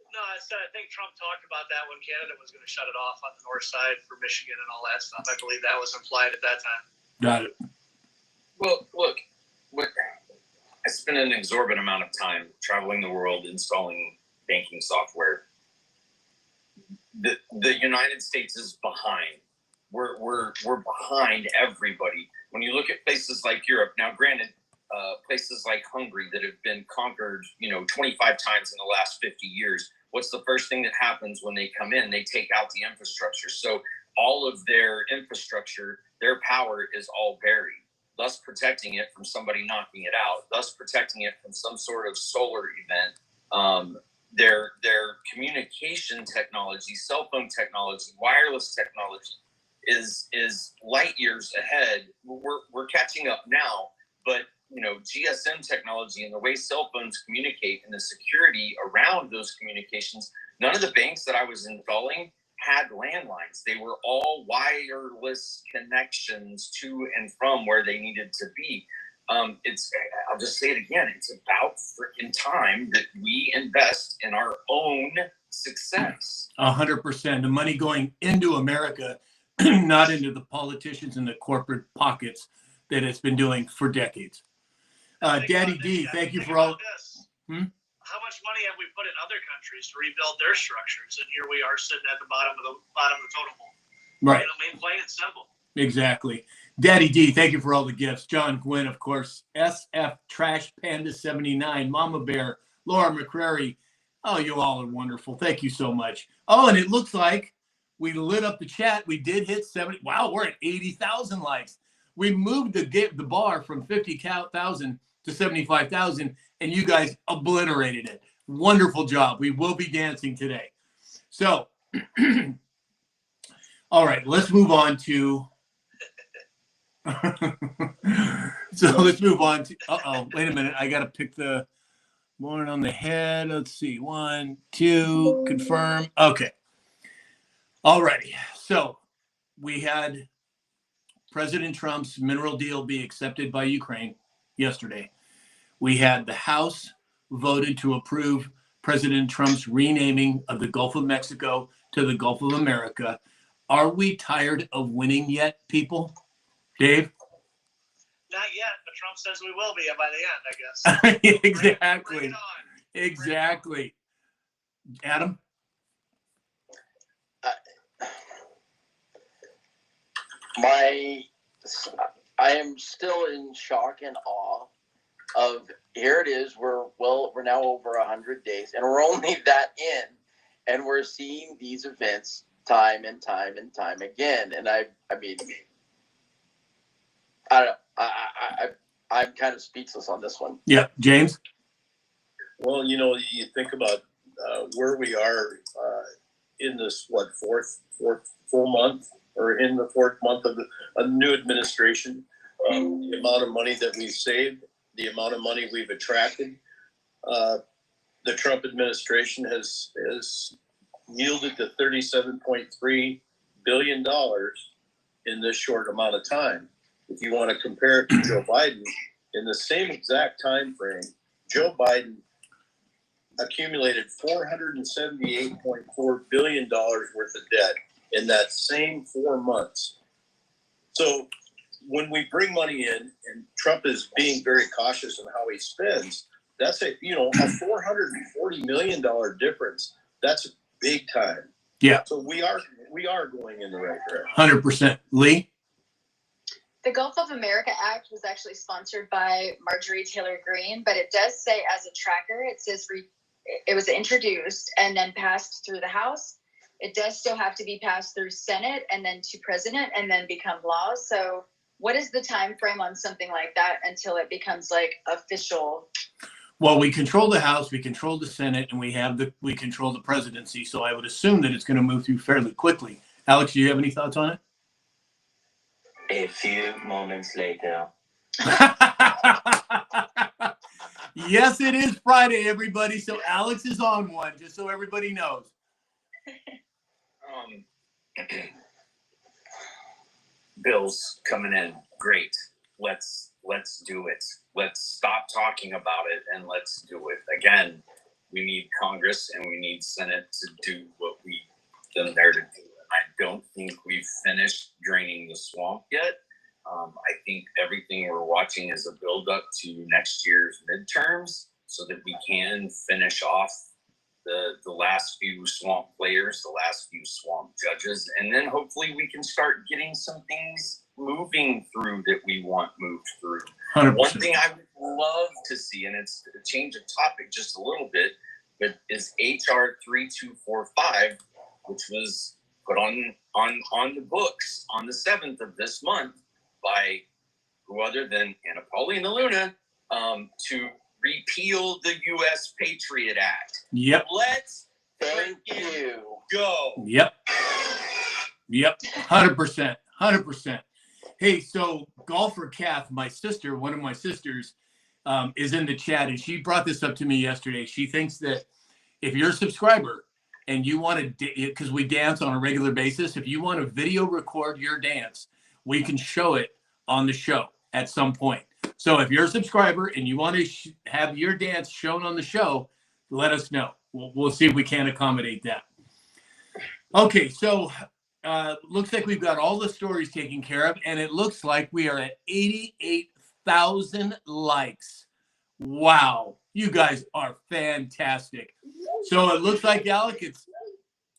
No, I think Trump talked about that when Canada was going to shut it off on the north side for Michigan and all that stuff. I believe that was implied at that time. Got it. Well, look, I spent an exorbitant amount of time traveling the world installing banking software. The United States is behind. We're behind everybody. When you look at places like Europe, now granted, places like Hungary that have been conquered, 25 times in the last 50 years, what's the first thing that happens when they come in? They take out the infrastructure. So all of their infrastructure, their power is all buried, thus protecting it from somebody knocking it out, thus protecting it from some sort of solar event. Their communication technology, cell phone technology, wireless technology is light years ahead. We're catching up now, but GSM technology and the way cell phones communicate and the security around those communications, none of the banks that I was installing had landlines. They were all wireless connections to and from where they needed to be. I'll just say it again, it's about freaking time that we invest in our own success. 100%. The money going into America, not into the politicians and the corporate pockets that it's been doing for decades. Daddy D, thank you for all. How much money have we put in other countries to rebuild their structures, and here we are sitting at the bottom of the totem pole. Right. Plain and simple. Exactly. Daddy D, thank you for all the gifts. John Gwynn, of course. SF Trash Panda 79, Mama Bear, Laura McCrary. Oh, you all are wonderful. Thank you so much. Oh, and it looks like we lit up the chat. We did hit 70. Wow, we're at 80,000 likes. We moved the bar from 50,000 to 75,000, and you guys obliterated it. Wonderful job. We will be dancing today. So, all right, let's move on to. Let's move on to. Wait a minute. I got to pick the one on the head. Let's see. 1, 2, confirm. Okay. All righty. So we had President Trump's mineral deal be accepted by Ukraine yesterday. We had the House voted to approve President Trump's renaming of the Gulf of Mexico to the Gulf of America. Are we tired of winning yet, people? Dave? Not yet, but Trump says we will be by the end, I guess. Exactly. Bring it on. Exactly. Adam? I am still in shock and awe of, here it is, we're now over 100 days, and we're only that in, and we're seeing these events time and time and time again. And I mean, I don't know. I'm kind of speechless on this one. Yeah, James? Well, you think about where we are in this, fourth full month, or in the fourth month of a new administration. The amount of money that we've saved, the amount of money we've attracted. The Trump administration has yielded to $37.3 billion in this short amount of time. If you want to compare it to Joe Biden, in the same exact time frame, Joe Biden accumulated $478.4 billion worth of debt in that same 4 months. So when we bring money in, and Trump is being very cautious in how he spends, that's a $440 million difference. That's big time. Yeah. So we are going in the right direction. 100%. Lee? The Gulf of America Act was actually sponsored by Marjorie Taylor Greene, but it does say as a tracker, it says it was introduced and then passed through the House. It does still have to be passed through Senate and then to President and then become law. So what is the time frame on something like that until it becomes like official? Well, we control the House, we control the Senate, and we control the presidency. So I would assume that it's going to move through fairly quickly. Alex, do you have any thoughts on it? A few moments later. Yes, it is Friday, everybody. So Alex is on one, just so everybody knows. Bills coming in, great. Let's do it. Let's stop talking about it and let's do it. Again, we need Congress and we need Senate to do what we've been there to do. I don't think we've finished draining the swamp yet. I think everything we're watching is a build up to next year's midterms so that we can finish off the last few swamp players, the last few swamp judges, and then hopefully we can start getting some things moving through that we want moved through. 100%. One thing I would love to see, and it's a change of topic just a little bit, but is HR 3245, which was put on the books on the 7th of this month by who other than Anna Paulina Luna, to repeal the U.S. Patriot Act. Yep. Let's Thank you. go. Yep. 100%. 100%. Hey, so Golfer Kath, my sister, one of my sisters, is in the chat, and she brought this up to me yesterday. She thinks that if you're a subscriber and you want to, because we dance on a regular basis, if you want to video record your dance, we can show it on the show at some point. So if you're a subscriber and you want to have your dance shown on the show, let us know. We'll see if we can accommodate that. Okay, so looks like we've got all the stories taken care of, and it looks like we are at 88,000 likes. Wow, you guys are fantastic. So it looks like, Alec,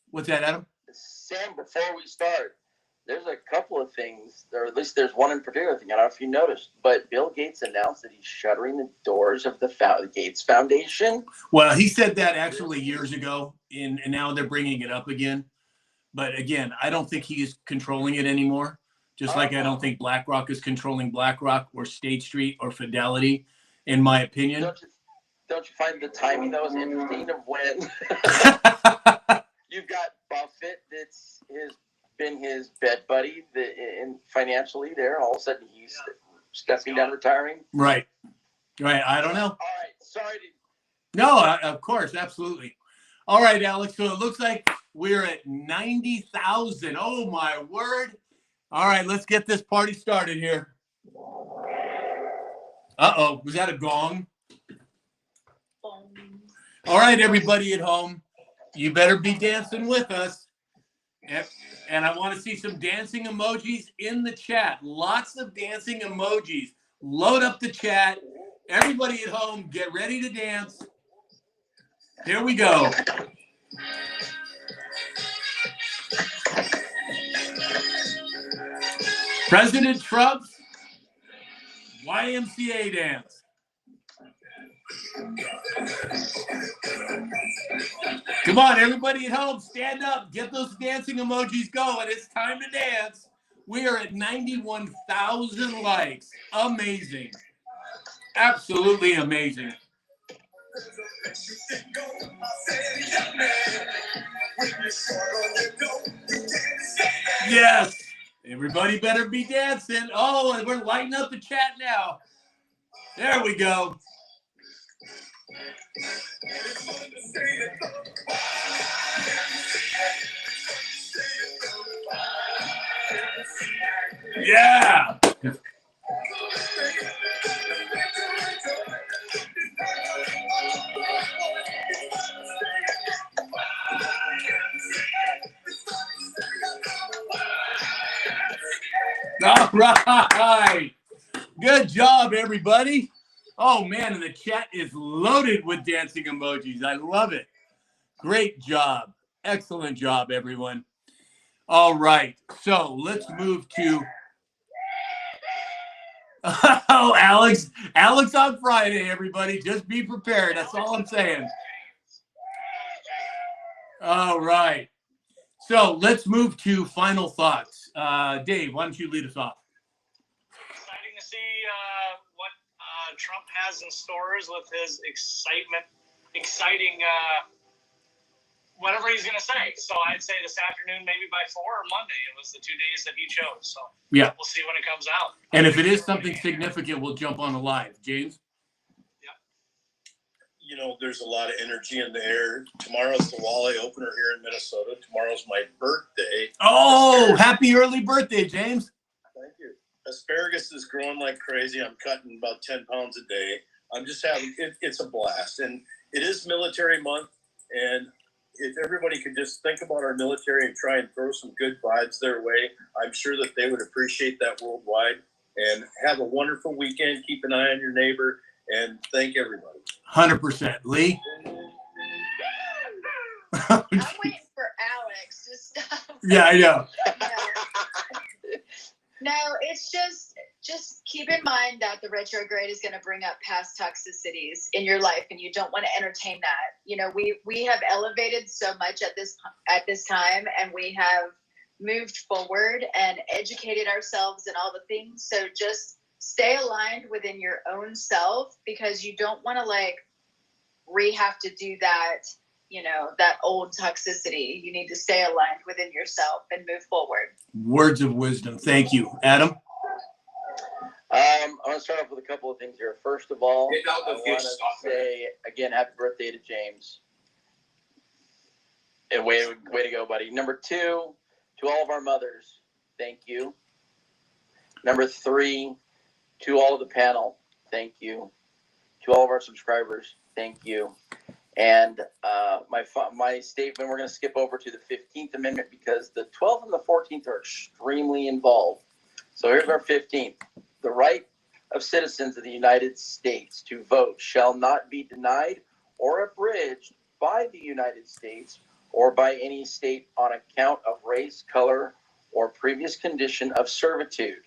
what's that, Adam? Sam, before we start, there's a couple of things, or at least there's one in particular thing. I don't know if you noticed, but Bill Gates announced that he's shuttering the doors of the Gates Foundation. Well, he said that actually years ago, and now they're bringing it up again. But again, I don't think he is controlling it anymore. Just like I don't think BlackRock is controlling BlackRock or State Street or Fidelity, in my opinion. Don't you find the timing that was interesting of when you've got Buffett that's been his bed buddy and financially there, all of a sudden he's stepping down, retiring? Right. I don't know. All right. Sorry to No, of course, absolutely. All right, Alex. So it looks like we're at 90,000. Oh my word! All right, let's get this party started here. Uh-oh, was that a gong? All right, everybody at home, you better be dancing with us. And I want to see some dancing emojis in the chat. Lots of dancing emojis. Load up the chat. Everybody at home, get ready to dance. Here we go. President Trump's YMCA dance. Come on, everybody at home, stand up. Get those dancing emojis going. It's time to dance. We are at 91,000 likes. Amazing. Absolutely amazing. Yes. Everybody better be dancing. Oh, and we're lighting up the chat now. There we go. Yeah. All right. Good job, everybody. Oh, man, and the chat is loaded with dancing emojis. I love it. Great job. Excellent job, everyone. All right. So let's move to... Oh, Alex. Alex on Friday, everybody. Just be prepared. That's all I'm saying. All right. So let's move to final thoughts. Dave, why don't you lead us off? Exciting to see what Trump has in stores with his exciting whatever he's going to say. So I'd say this afternoon, maybe by 4 or Monday. It was the 2 days that he chose. So yeah, we'll see when it comes out. And if it is something significant, we'll jump on a live. James? You know, there's a lot of energy in the air. Tomorrow's the Walleye opener here in Minnesota. Tomorrow's my birthday. Oh, happy early birthday, James. Thank you. Asparagus is growing like crazy. I'm cutting about 10 pounds a day. I'm just having, it's a blast. And it is military month. And if everybody could just think about our military and try and throw some good vibes their way, I'm sure that they would appreciate that worldwide. And have a wonderful weekend. Keep an eye on your neighbor. And thank everybody. 100%. Lee? I'm waiting for Alex to stop. Yeah, I know. No, it's just keep in mind that the retrograde is going to bring up past toxicities in your life, and you don't want to entertain that. You know, we have elevated so much at this time, and we have moved forward and educated ourselves and all the things. So just stay aligned within your own self, because you don't want to like have to do that. You know, that old toxicity. You need to stay aligned within yourself and move forward. Words of wisdom. Thank you. Adam? I want to start off with a couple of things here. First of all, Get out the I want fish to stock. say again, happy birthday to James. And way to go, buddy. Number 2, to all of our mothers, thank you. Number 3, to all of the panel, thank you. To all of our subscribers, thank you. And my statement, we're going to skip over to the 15th Amendment because the 12th and the 14th are extremely involved. So here's our 15th. The right of citizens of the United States to vote shall not be denied or abridged by the United States or by any state on account of race, color, or previous condition of servitude.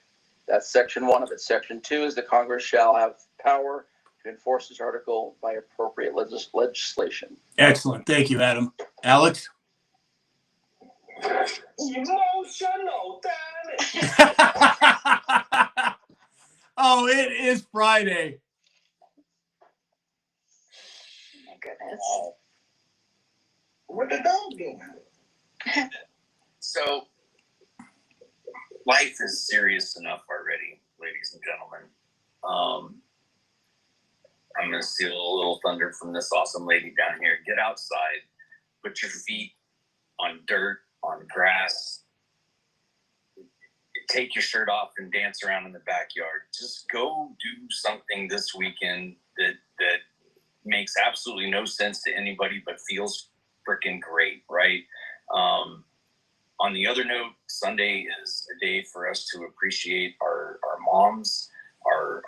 That's section 1 of it. Section 2 is the Congress shall have power to enforce this article by appropriate legislation. Excellent. Thank you, Adam. Alex? Emotional damage. Oh, it is Friday. Oh my goodness. What the dog doing? So, life is serious enough already, ladies and gentlemen. I'm going to steal a little thunder from this awesome lady down here. Get outside, put your feet on dirt, on grass. Take your shirt off and dance around in the backyard. Just go do something this weekend that makes absolutely no sense to anybody but feels freaking great, right? On the other note, Sunday is a day for us to appreciate our moms, our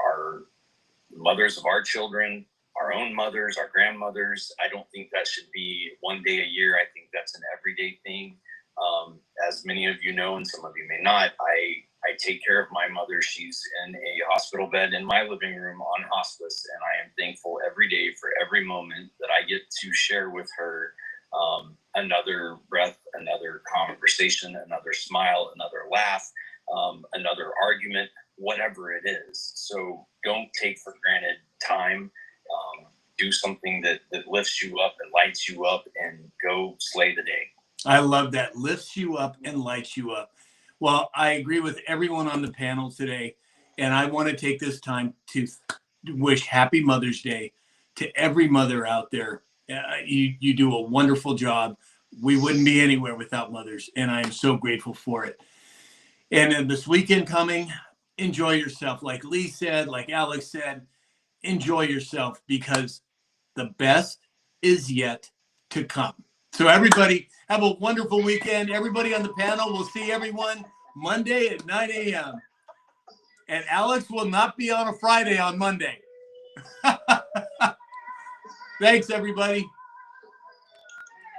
mothers of our children, our own mothers, our grandmothers. I don't think that should be one day a year. I think that's an everyday thing. As many of you know, and some of you may not, I take care of my mother. She's in a hospital bed in my living room on hospice, and I am thankful every day for every moment that I get to share with her another breath, another conversation, another smile, another laugh, another argument, whatever it is. So don't take for granted time. Do something that lifts you up and lights you up, and go slay the day. I love that. Lifts you up and lights you up. Well, I agree with everyone on the panel today, and I want to take this time to wish Happy Mother's Day to every mother out there. You do a wonderful job. We wouldn't be anywhere without mothers, and I am so grateful for it. And then this weekend coming, enjoy yourself. Like Lee said, like Alex said, enjoy yourself, because the best is yet to come. So everybody, have a wonderful weekend. Everybody on the panel, we'll see everyone Monday at 9 a.m. And Alex will not be on a Friday on Monday. Thanks, everybody.